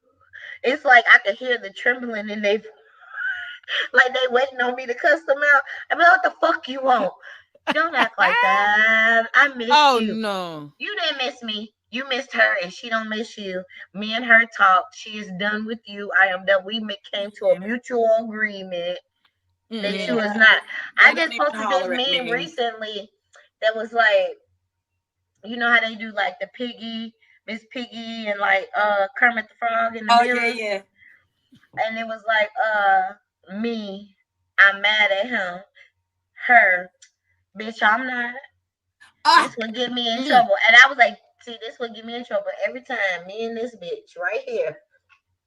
It's like I could hear the trembling in they like they waiting on me to cuss them out. I mean, what the fuck you want? Don't act like that. I missed Oh you. no. You didn't miss me. You missed her and she don't miss you. Me and her talked. She is done with you. I am done. We came to a mutual agreement that you was not. I just posted this meme recently that was like, you know how they do like the Piggy, Miss Piggy, and like Kermit the Frog in the mirror. Yeah. And it was like me, I'm mad at him. Her, bitch, I'm not. This would get me in trouble. And I was like, see, this would get me in trouble every time. Me and this bitch right here.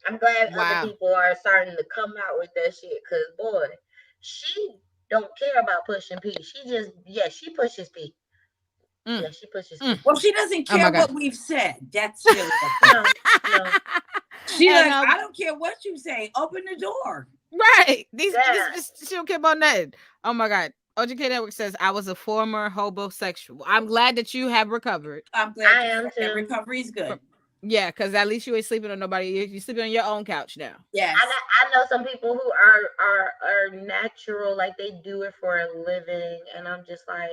I'm glad other people are starting to come out with that shit. Cause boy, she don't care about pushing P. She just she pushes P. Yeah, she pushes P. Well, she doesn't care what we've said. That's really no. She like, I don't care what you say. Open the door. Right. These she don't care about nothing. Oh my God. OGK Network says I was a former homosexual. I'm glad that you have recovered. I'm glad I am too. Recovery is good. Yeah, because at least you ain't sleeping on nobody. You're sleeping on your own couch now. Yes. I know some people who are natural, like they do it for a living, and I'm just like,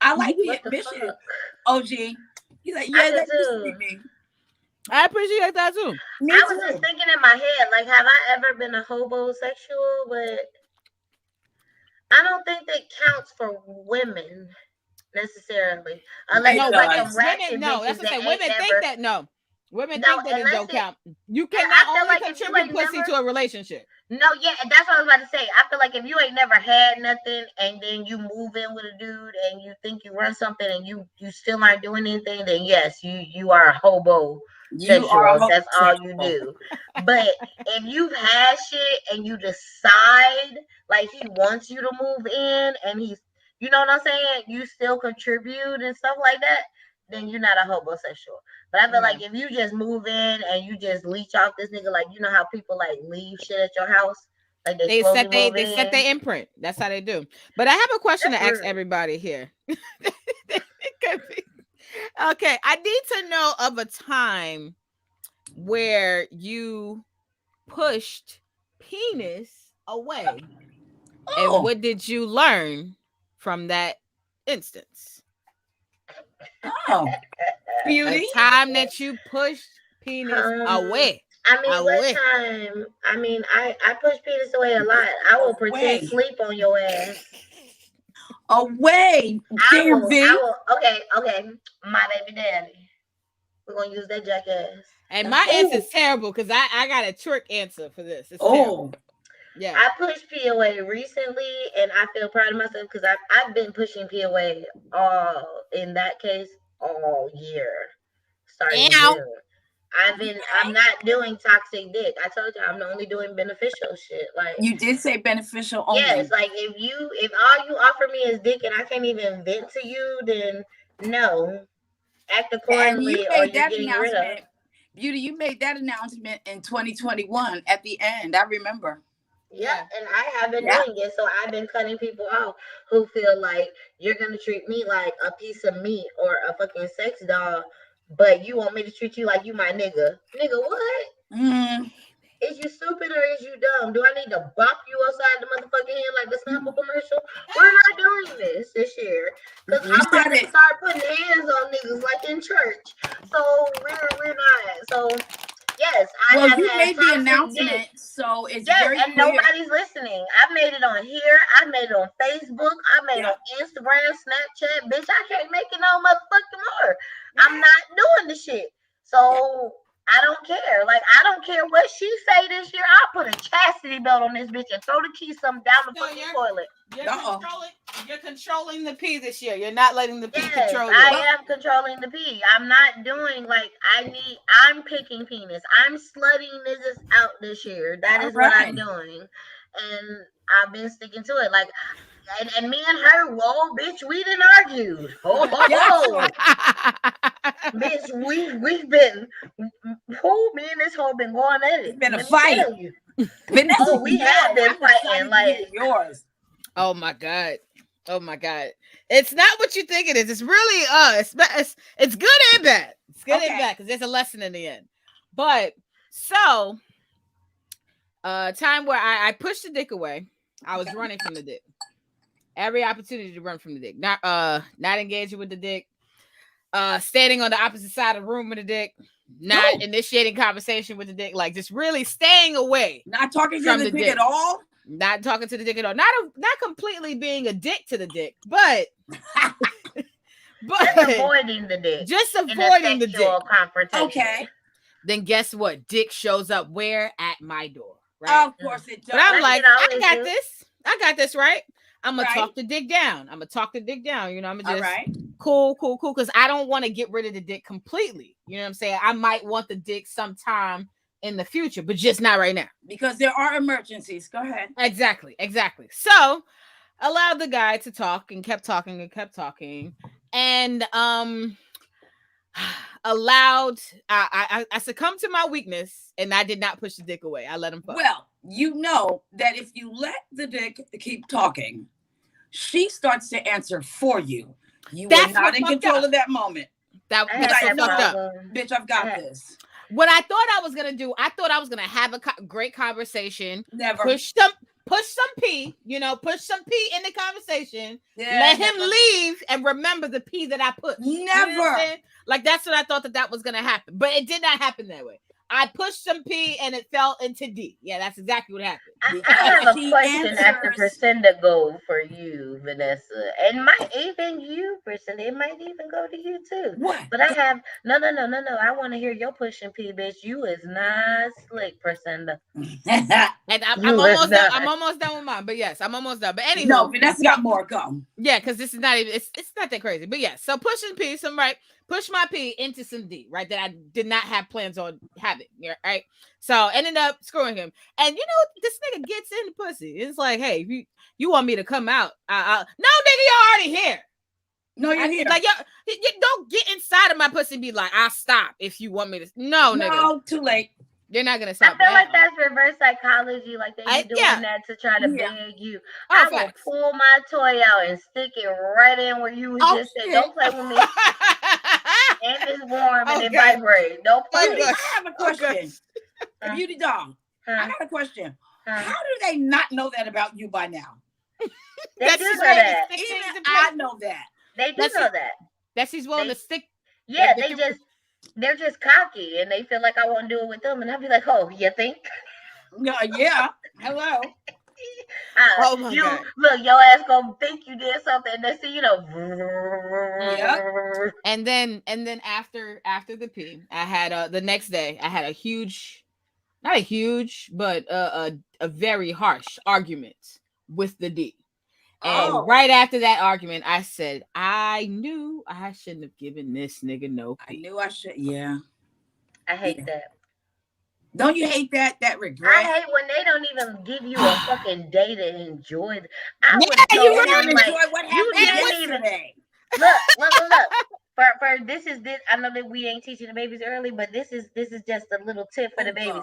I like the admission. OG, he's like, yeah, that's me. I appreciate that too. I was just thinking in my head, like, have I ever been a homosexual? But I don't think that counts for women necessarily. Unless no, like women, no, that's what I say. Women think that no. Women think that it don't count. You cannot only like contribute pussy to a relationship. No, yeah, that's what I was about to say. I feel like if you ain't never had nothing and then you move in with a dude and you think you run something and you still aren't doing anything, then yes, you are a hobo. That's all you do. But if you've had shit and you decide like he wants you to move in and he's, you know what I'm saying, you still contribute and stuff like that, then you're not a homosexual. But I feel like if you just move in and you just leech off this nigga, like, you know how people like leave shit at your house, like they set their imprint. That's how they do. But I have a question to ask everybody here. It could be. Okay, I need to know of a time where you pushed penis away, and what did you learn from that instance? Oh, beauty. A time that you pushed penis away. I mean, what time? I mean, I push penis away a lot. I will pretend sleep on your ass. Away. I will. Okay. My baby daddy. We're gonna use that jackass. And my answer is terrible because I got a trick answer for this. It's terrible. Yeah. I pushed P away recently, and I feel proud of myself because I've been pushing P away in that case all year, starting June. I'm not doing toxic dick. I told you I'm only doing beneficial shit. Like you did say beneficial only. Yes, like if all you offer me is dick and I can't even vent to you, then no. Act accordingly or you're getting rid of. Beauty, you made that announcement in 2021 at the end. I remember. Yeah, and I have been doing it. So I've been cutting people off who feel like you're gonna treat me like a piece of meat or a fucking sex doll. But you want me to treat you like you my nigga. Nigga, what? Is you stupid or is you dumb? Do I need to bop you upside the motherfucking head like the Snapple commercial? We're not doing this year because You I'm about said to it. start putting hands on niggas like in church. So we're not. So yes, I Well, have you had made the toxic dick. announcement, so it's Yes, very and clear. nobody's listening. I made it on here. I made it on Facebook. I made it Yeah. on Instagram, Snapchat. Bitch, I can't make it no motherfucking more. I'm not doing the shit. So I don't care. Like, I don't care what she say this year. I'll put a chastity belt on this bitch and throw the key some down the So fucking toilet. you're controlling the P this year. You're not letting the P Yes, control you. I am controlling the pee. I'm not doing like I'm picking penis. I'm slutting niggas out this year. That All is what I'm right. doing. And I've been sticking to it. Like and me and her, whoa, bitch, we didn't argue. Oh, bitch, we've been me and this hoe been going at it. It's been a Let me fight. tell you. Vanessa, Oh, we have been I'm fighting excited to like hear yours. Oh my god. Oh my god. It's not what you think it is. It's really it's good and bad. It's good and bad because there's a lesson in the end. But so time where I pushed the dick away. I was running from the dick. Every opportunity to run from the dick. Not engaging with the dick. Standing on the opposite side of the room with the dick. Not initiating conversation with the dick. Like just really staying away. Not talking to the dick at all. Not talking to the dick at all. Not completely being a dick to the dick, but just avoiding the dick. Just avoiding the dick. Confrontation. Okay. Then guess what? Dick shows up where? At my door. Right. Of course it does. But I'm like, I got this. I got this, right? I'm gonna Right. talk the dick down. I'm gonna talk the dick down. You know, I'm gonna just All right. cool. Because I don't want to get rid of the dick completely. You know what I'm saying? I might want the dick sometime in the future, but just not right now. Because there are emergencies. Go ahead. Exactly. So allowed the guy to talk and kept talking and allowed I succumbed to my weakness and I did not push the dick away. I let him fuck. Well, you know that if you let the dick keep talking, she starts to answer for you. You are not in control of that moment. That's fucked up. Bitch, I've got this. What I thought I was gonna do, I thought I was gonna have a great conversation. Never. Push some P, push some P in the conversation. Yeah, let him leave and remember the P that I put. Never. You know like that's what I thought that was gonna happen, but it did not happen that way. I pushed some P and it fell into D. Yeah, that's exactly what happened. I have a question after Priscinda go for you, Vanessa. And might even you, Priscinda. It might even go to you too. What? But I have no. I want to hear your pushing P, bitch. You is not slick, Priscinda. And I'm almost done with mine. But yes, I'm almost done. But anyway. No, Vanessa got more. Go. Yeah, because this is not even it's not that crazy. But yeah, so pushing P, push my P into some D, right? That I did not have plans on having, right? So ended up screwing him. And this nigga gets in the pussy. It's like, hey, if you want me to come out, no, nigga, you're already here. No, you're here. Like, you don't get inside of my pussy and be like, I'll stop if you want me to. No, nigga. No, too late. You're not gonna stop. I feel like that's reverse psychology. Like they be doing that to try to beg you. I will pull my toy out and stick it right in where you just said, "Don't play with me." And it's warm and it vibrates. Don't play with me. I have a question. Beauty doll. I got a question. How do they not know that about you by now? They do know that. Even I know that. They do know that. That she's willing to stick. Yeah, they're just cocky and they feel like I want to do it with them, and I'll be like, "Oh, you think?" Yeah. Hello. Oh my God. Look, your ass gonna think you did something, and they see Yeah. And then after the P, I had the next day I had a huge, not a huge, but a very harsh argument with the D. And right after that argument, I said, I knew I shouldn't have given this nigga no P. I knew I should. Yeah. I hate that. Don't you hate that regret? I hate when they don't even give you a fucking day to enjoy. You really enjoy what happened yesterday. Look. For this. I know that we ain't teaching the babies early, but this is just a little tip for the babies.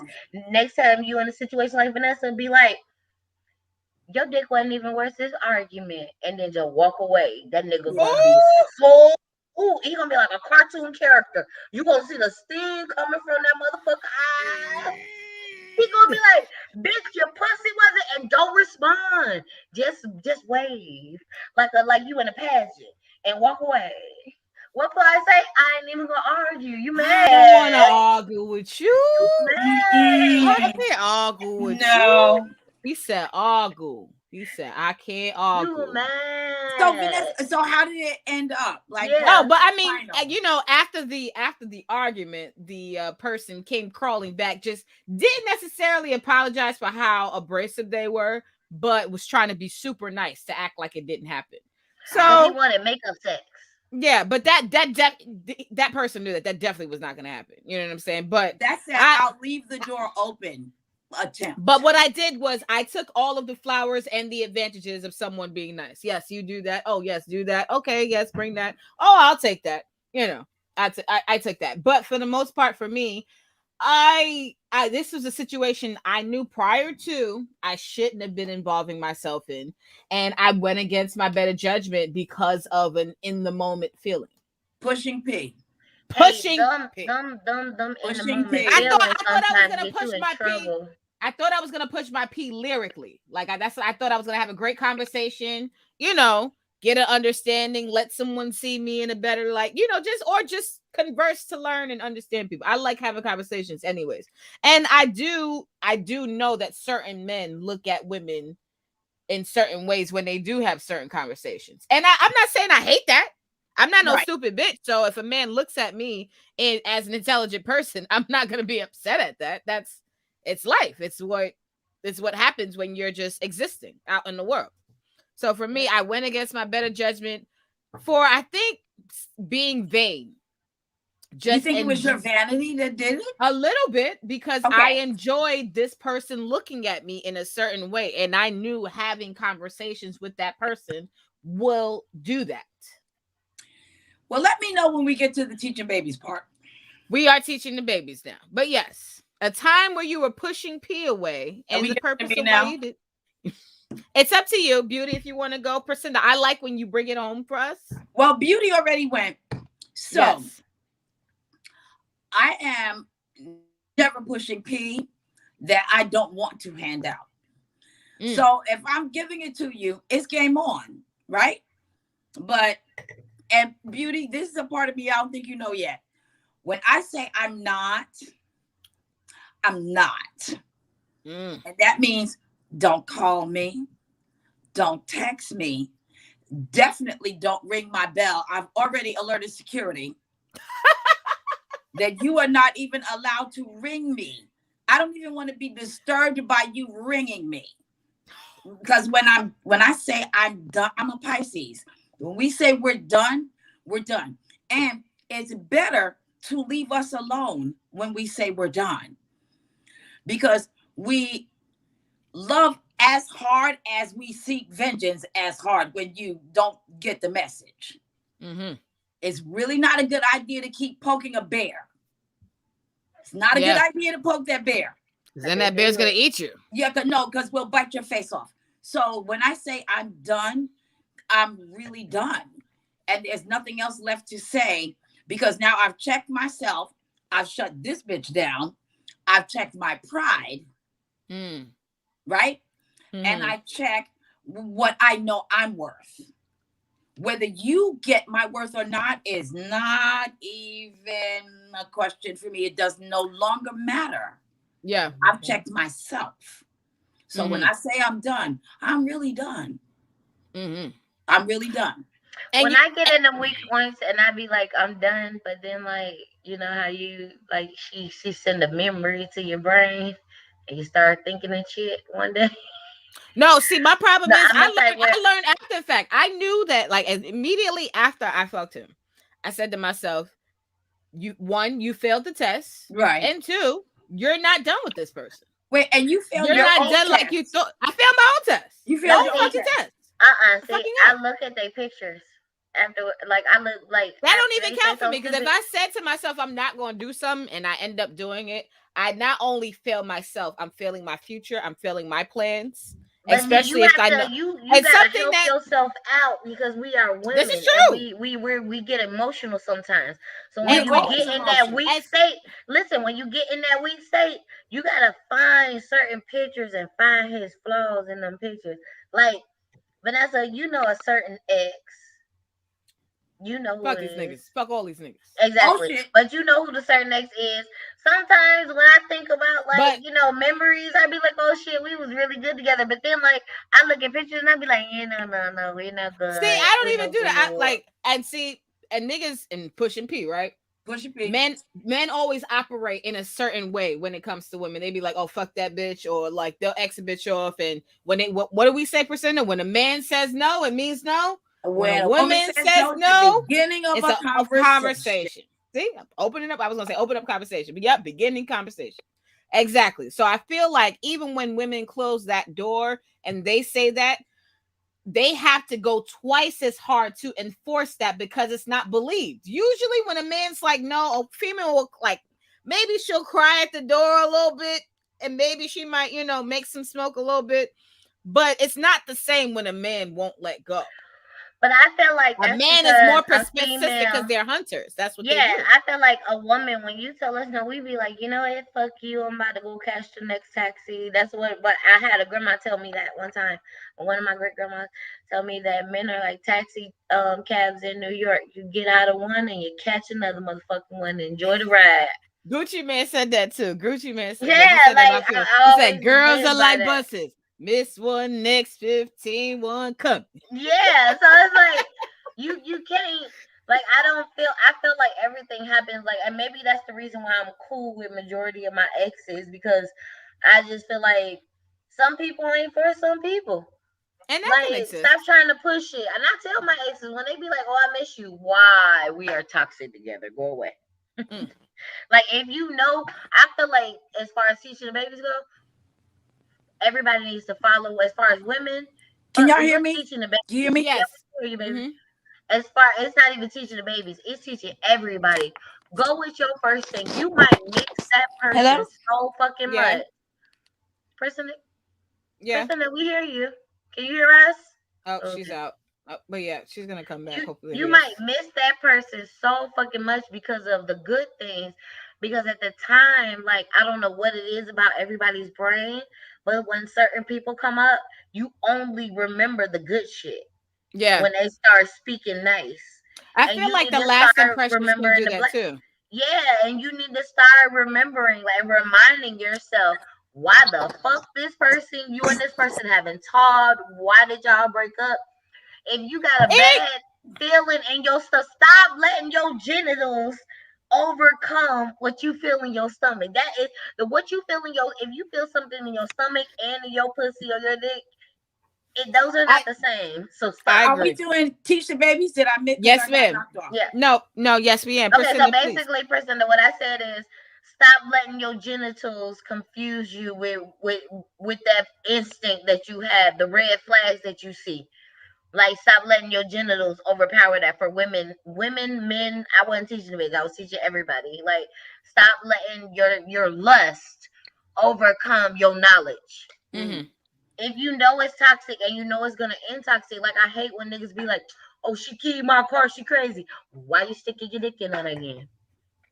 Next time you in a situation like Vanessa, be like, your dick wasn't even worth this argument, and then just walk away. That nigga gonna be so. Ooh, he gonna be like a cartoon character. You gonna see the steam coming from that motherfucker. He gonna be like, "Bitch, your pussy wasn't," and don't respond. Just wave like you in a pageant and walk away. What will I say? I ain't even gonna argue. You I don't want to mad? argue with you. You I mad? can't argue with you. No. He said argue. He said I can't You argue. So mad? Vanessa, so how did it end up? Like, what Yeah. No, was but I the mean, final? you know, after the argument, the person came crawling back. Just didn't necessarily apologize for how abrasive they were, but was trying to be super nice to act like it didn't happen. Cause he So wanted makeup sex. yeah, but that person knew that definitely was not going to happen. You know what I'm saying? But That's that. I I'll leave the door open attempt. But what I did was I took all of the flowers and the advantages of someone being nice. Yes, you do that. Oh, yes, do that. Okay, yes, bring that. Oh, I'll take that. You know, I took that. But for the most part, for me, I this was a situation I knew prior to I shouldn't have been involving myself in, and I went against my better judgment because of an in the moment feeling. Pushing P. Pushing Hey, P. them in the Pushing moment P. I thought feelings I was sometimes gonna get you push in my P. trouble. I thought I was gonna push my P lyrically. Like I thought I was gonna have a great conversation, you know, get an understanding, let someone see me in a better light, you know, just converse to learn and understand people. I like having conversations anyways. And I do know that certain men look at women in certain ways when they do have certain conversations. And I'm not saying I hate that. I'm not no Right. stupid bitch. So if a man looks at me and as an intelligent person, I'm not gonna be upset at that. It's life. It's what happens when you're just existing out in the world. So for me, I went against my better judgment for I think being vain. You think it was your vanity that did it? A little bit because Okay. I enjoyed this person looking at me in a certain way, and I knew having conversations with that person will do that. Well, let me know when we get to the teaching babies part. We are teaching the babies now, but yes, a time where you were pushing P away, Are and we the getting purpose to me of now? why you did. It's up to you, Beauty, if you want to go. Priscinda, I like when you bring it home for us. Well, Beauty already went. So Yes. I am never pushing P that I don't want to hand out. So if I'm giving it to you, it's game on, right? But, and Beauty, this is a part of me I don't think you know yet. When I say I'm not. And that means don't call me, don't text me, definitely don't ring my bell. I've already alerted security that you are not even allowed to ring me. I don't even want to be disturbed by you ringing me. Because when I say I'm done, I'm a Pisces. When we say we're done, we're done. And it's better to leave us alone when we say we're done. Because we love as hard as we seek vengeance as hard when you don't get the message. Mm-hmm. It's really not a good idea to keep poking a bear. It's not a good idea to poke that bear. Then that bear's going to eat you. Yeah, no, because we'll bite your face off. So when I say I'm done, I'm really done. And there's nothing else left to say because now I've checked myself. I've shut this bitch down. I've checked my pride. Right? Mm-hmm. And I check what I know I'm worth. Whether you get my worth or not is not even a question for me. It does no longer matter. Yeah. I've checked myself. So when I say I'm done, I'm really done. I'm really done. And when I get in the weak points and I be like, I'm done, but then like, you know how you like she send a memory to your brain and you start thinking and shit one day. No, see, my problem is I learned after the fact. I knew that like immediately after I fucked him, I said to myself, you failed the test. Right. And 2, you're not done with this person. Wait, and you failed You're not done test. Like you thought. I failed my own test. You failed your fucking test. See, I look at their pictures after, like I look like that don't even count for me because if I said to myself I'm not going to do something and I end up doing it, I not only fail myself, I'm failing my future, I'm failing my plans, But you especially if I know have to you it's gotta something help that yourself out because we are this women is and true. we get emotional sometimes. So when We're And you women, always get in that emotional. weak as state, listen, when you get in that weak state, you gotta find certain pictures and find his flaws in them pictures. Like Vanessa, you know a certain ex, you know who fuck it these is. niggas, fuck all these niggas. Oh Exactly. shit. But you know who the certain ex is. Sometimes when I think about But memories, I be like, oh shit, we was really good together. But then like I look at pictures and I be like, yeah, no, we're not good. see, I don't We're even no do good that. no I more. like and see and niggas and pushing P, right? Pusha P. Men always operate in a certain way when it comes to women. They be like, "Oh, fuck that bitch," or like they'll X a bitch off. And when they what do we say, Priscilla? When a man says no, it means no. When a When a woman woman says says no, it's the no, beginning of it's a a conversation. conversation. See, I'm opening up. I was gonna say open up conversation, but yep, beginning conversation. Exactly. So I feel like even when women close that door and they say that, they have to go twice as hard to enforce that because it's not believed. Usually, when a man's like, no, a female will like maybe she'll cry at the door a little bit and maybe she might, make some smoke a little bit, but it's not the same when a man won't let go. But I feel like A that's man is because more a persistent because female. they're hunters. That's what they Yeah, do. I feel like a woman when you tell us no, we be like, you know what, fuck you, I'm about to go catch the next taxi. That's what. But I had a grandma tell me that one time. One of my great grandmas tell me that men are like taxi cabs in New York. You get out of one and you catch another motherfucking one and enjoy the ride. Gucci Man said that too. Gucci Man said, well, he Yeah, said that like about females. I He always said, girls are live by like that. buses. Miss one, next 15, one come. Yeah, so it's like you can't like I feel like everything happens like and maybe that's the reason why I'm cool with majority of my exes because I just feel like some people ain't for some people. And that can Like exist. stop trying to push it. And I tell my exes when they be like, "Oh, I miss you." Why? We are toxic together. Go away. Mm. Like if you know, I feel like as far as teaching the babies go, everybody needs to follow as far as women. Can y'all hear We're me? teaching the Do you hear babies. me? Yeah, Yes. we hear you, baby. Mm-hmm. As far it's not even teaching the babies, it's teaching everybody. Go with your first thing. You might miss that Hello? person so fucking Yeah. much. Person, Yeah. person, we hear you. Can you hear us? Oh, she's Okay. out. But yeah, she's gonna come back. You Hopefully, you I guess. might miss that person so fucking much because of the good things. Because at the time, like I don't know what it is about everybody's brain, but when certain people come up, you only remember the good shit Yeah. when they start speaking nice. I And feel you like need the to last start impressions can remembering do the that black. too. Yeah, and you need to start remembering, like reminding yourself, why the fuck this person, you and this person haven't talked? Why did y'all break up? If you got a Eek! bad feeling in your stuff, stop letting your genitals overcome what you feel in your stomach. That is the what you feel in your if you feel something in your stomach and in your pussy or your dick, those are not I the same. So I stop. Are we agree. doing teach the babies? Did I miss because I Yes, got ma'am. knocked off? Yeah. No, yes, we am. Okay, so Priscilla, please. basically, Priscilla, what I said is stop letting your genitals confuse you with that instinct that you have, the red flags that you see. Like stop letting your genitals overpower that for women, men. I wasn't teaching the I was teaching everybody. Like stop letting your lust overcome your knowledge. Mm-hmm. If you know it's toxic and you know it's gonna end toxic, like I hate when niggas be like, "Oh, she keyed my car, she crazy." Why you sticking your dick in that again?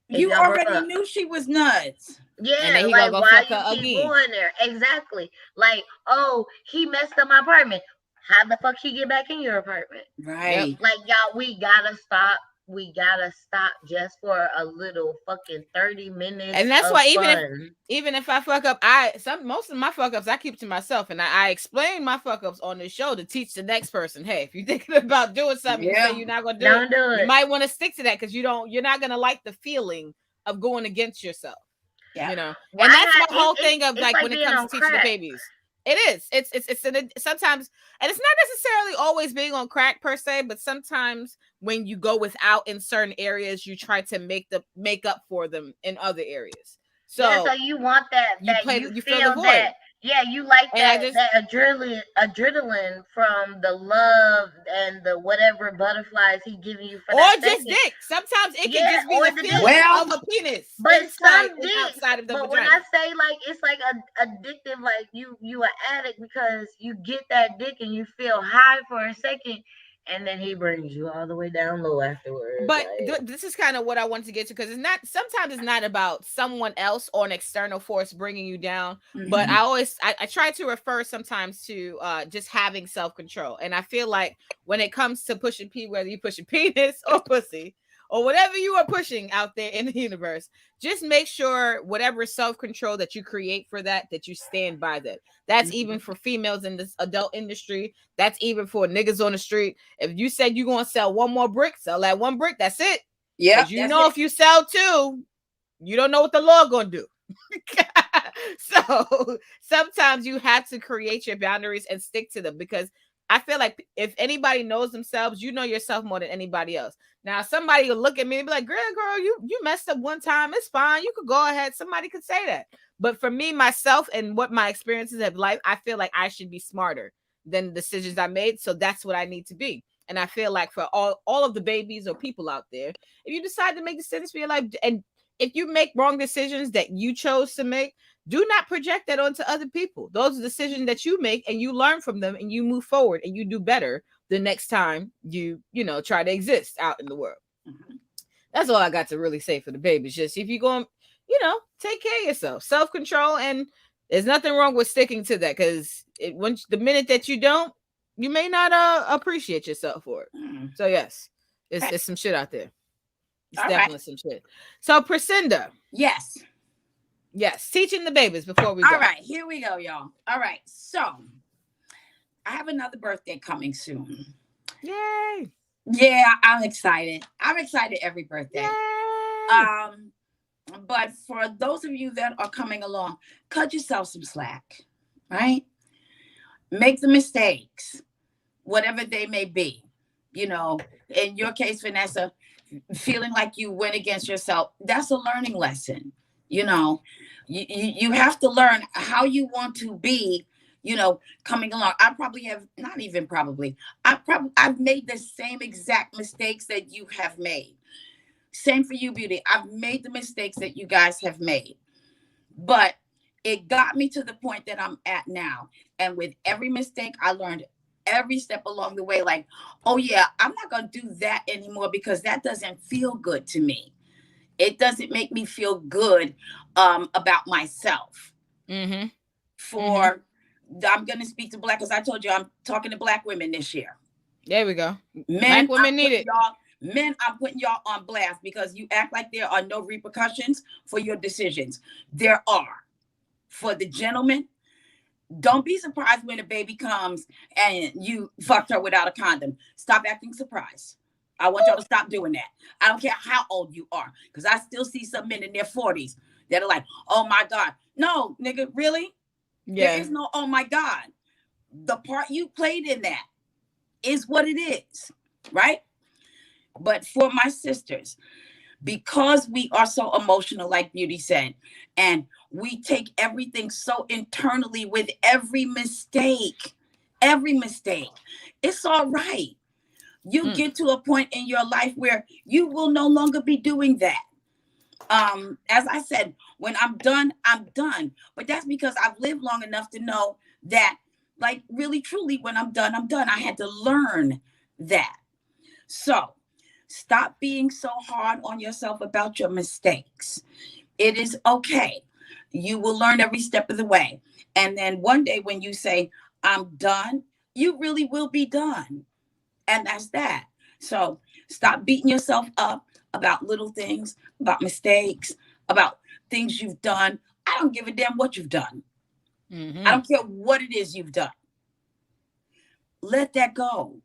If You y'all broke already up. knew she was nuts. And then Yeah, he gonna like go why fuck you her keep again. going there? Exactly. Like, oh, he messed up my apartment. How the fuck he get back in your apartment? Yep. Right. Like y'all, we gotta stop. We gotta stop just for a little fucking 30 minutes And that's of why fun. even if I fuck up, most of my fuck ups I keep to myself, and I explain my fuck ups on this show to teach the next person. Hey, if you're thinking about doing something, you say Yeah. you're not gonna do it. Don't do You it. might want to stick to that because you're not gonna like the feeling of going against yourself. Yeah. Why And that's my not? whole thing of It's like like when it being comes to on teaching the crack. babies. It is. Sometimes, and it's not necessarily always being on crack per se, but sometimes when you go without in certain areas, you try to make up for them in other areas. Yeah, so So you want you you fill the feel that void, yeah, you like and I just that adrenaline from the love and the whatever butterflies he giving you for or that just second. dick. Sometimes it can Yeah, just be or the the feeling dick. Well, of a penis But inside some and dicks, outside of the but when vagina. I say like it's like a addictive of like you an addict because you get that dick and you feel high for a second, and then he brings you all the way down low afterwards. But Like, this is kind of what I wanted to get to, because it's not, sometimes it's not about someone else or an external force bringing you down. But I always I try to refer sometimes to just having self-control. And I feel like when it comes to pushing P, whether you pushing penis or pussy or whatever you are pushing out there in the universe, just make sure whatever self-control that you create for that you stand by that. That's even for females in this adult industry. That's even for niggas on the street. If you said you're going to sell one more brick, sell that one brick. That's it. Yeah. Because you know, if you sell two, you don't know what the law going to do. So sometimes you have to create your boundaries and stick to them, because I feel like if anybody knows themselves, you know yourself more than anybody else. Now, somebody will look at me and be like, girl, you messed up one time. It's fine. You could go ahead. Somebody could say that. But for me, myself, and what my experiences of life, I feel like I should be smarter than the decisions I made. So that's what I need to be. And I feel like for all of the babies or people out there, if you decide to make decisions for your life, and if you make wrong decisions that you chose to make, do not project that onto other people. Those are decisions that you make, and you learn from them, and you move forward, and you do better the next time you try to exist out in the world. That's all I got to really say for the babies. Just if you're going, take care of yourself, self-control, and there's nothing wrong with sticking to that, because once the minute that you don't, you may not appreciate yourself for it. So yes, it's some shit out there. It's definitely some shit. So Priscinda. Yes. Yes, teaching the babies before we go. All right, here we go, y'all. All right, so I have another birthday coming soon. Yay! Yeah, I'm excited. I'm excited every birthday. Yay! But for those of you that are coming along, cut yourself some slack, right? Make the mistakes, whatever they may be. In your case, Vanessa, feeling like you went against yourself, that's a learning lesson. You have to learn how you want to be, coming along. I probably have, not even probably, I've made the same exact mistakes that you have made. Same for you, Beauty. I've made the mistakes that you guys have made, but it got me to the point that I'm at now. And with every mistake, I learned every step along the way, like, oh yeah, I'm not going to do that anymore, because that doesn't feel good to me. It doesn't make me feel good about myself. I'm going to speak to Black, because I told you I'm talking to Black women this year. There we go. Men, Black women need it. Men, I'm putting y'all on blast, because you act like there are no repercussions for your decisions. There are. For the gentlemen, don't be surprised when a baby comes and you fucked her without a condom. Stop acting surprised. I want y'all to stop doing that. I don't care how old you are, because I still see some men in their 40s that are like, oh my God. No, nigga, really? Yeah. There is no, oh my God. The part you played in that is what it is, right? But for my sisters, because we are so emotional, like Beauty said, and we take everything so internally with every mistake, it's all right. You get to a point in your life where you will no longer be doing that. As I said, when I'm done, I'm done. But that's because I've lived long enough to know that, like, really, truly, when I'm done, I'm done. I had to learn that. So stop being so hard on yourself about your mistakes. It is okay. You will learn every step of the way. And then one day when you say, I'm done, you really will be done. And that's that. So stop beating yourself up about little things, about mistakes, about things you've done. I don't give a damn what you've done. I don't care what it is you've done. Let that go,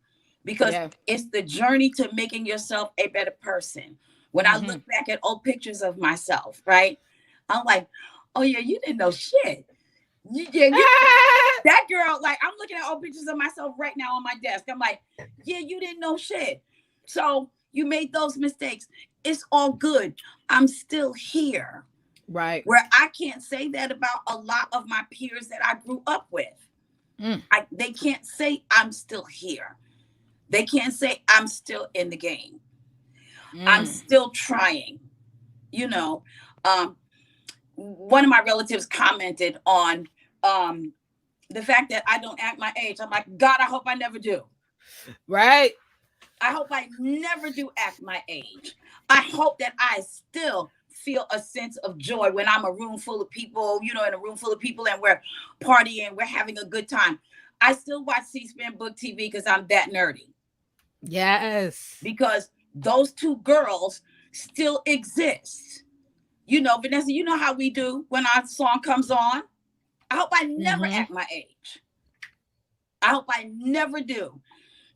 because it's the journey to making yourself a better person. When I look back at old pictures of myself, right? I'm like, oh yeah, you didn't know shit. That girl, like, I'm looking at old pictures of myself right now on my desk. I'm like, yeah, you didn't know shit. So you made those mistakes. It's all good. I'm still here. Right. Where I can't say that about a lot of my peers that I grew up with. They can't say I'm still here. They can't say I'm still in the game. I'm still trying. One of my relatives commented on The fact that I don't act my age, I'm like, God, I hope I never do. Right. I hope I never do act my age. I hope that I still feel a sense of joy when I'm a room full of people, in a room full of people and we're partying, we're having a good time. I still watch C-SPAN Book TV because I'm that nerdy. Yes. Because those two girls still exist. Vanessa, you know how we do when our song comes on. I hope I never act my age. I hope I never do.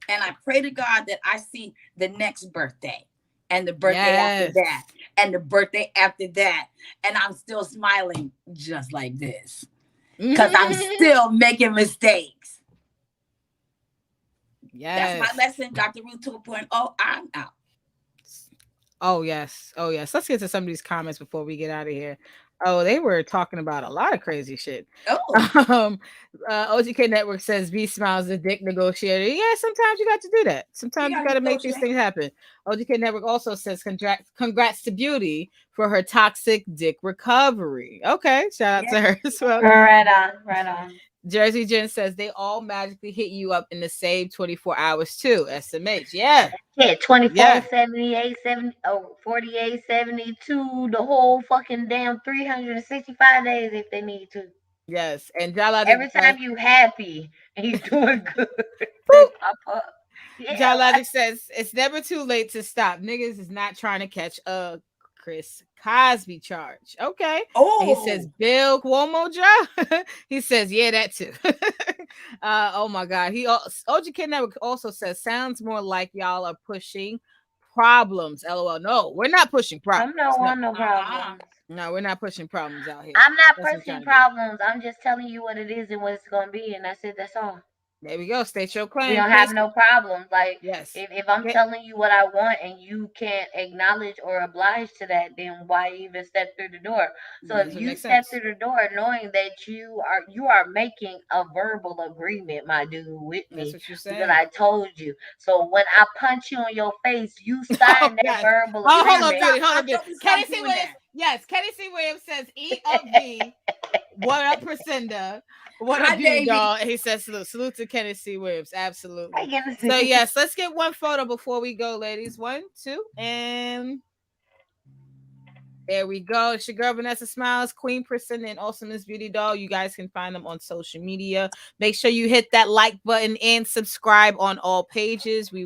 And I pray to God that I see the next birthday and the birthday after that and the birthday after that. And I'm still smiling just like this because I'm still making mistakes. Yes. That's my lesson. Dr. Ruth 2.0. I'm out. Oh, yes. Oh, yes. Let's get to some of these comments before we get out of here. Oh, they were talking about a lot of crazy shit. Oh. OGK Network says B Smiles the dick negotiator. Yeah, sometimes you got to do that. Sometimes you got to make these things happen. OGK Network also says congrats to Beauty for her toxic dick recovery. Okay, shout out to her as well. Right on. Jersey Jen says they all magically hit you up in the same 24 hours too. SMH. Yeah. Yeah, 24, 78, 70, 48, 72, the whole fucking damn 365 days if they need to. Yes. And Jala, every time you happy and you doing good, they pop up. Yeah, John Logic says it's never too late to stop. Niggas is not trying to catch a Chris Cosby charge. Okay. Oh, and he says Bill Cuomo job. He says, yeah, that too. Oh my God. OGK Network also says sounds more like y'all are pushing problems. LOL. No, we're not pushing problems. I'm not want no problems. No, we're not pushing problems out here. I'm not pushing problems. I'm just telling you what it is and what it's gonna be, and that's it. That's all. There we go. State your claim. We don't have no problems. Like, yes. If I'm telling you what I want and you can't acknowledge or oblige to that, then why even step through the door? So if you step through the door knowing that you are making a verbal agreement, my dude, with me, that's what you're saying. Because I told you. So when I punch you on your face, you sign that verbal agreement. Hold on, Beauty. Kenny C. Williams. Yes, Kenny C. Williams says, "Eat up, B." What up, Priscinda? What up, Beauty doll? He says, salute to Kenny C. Williams. Absolutely. So yes, let's get one photo before we go, ladies. 1, 2, and there we go. It's your girl Vanessa Smilez, Queen Priscinda, and also Miss Beauty Doll. You guys can find them on social media. Make sure you hit that like button and subscribe on all pages. We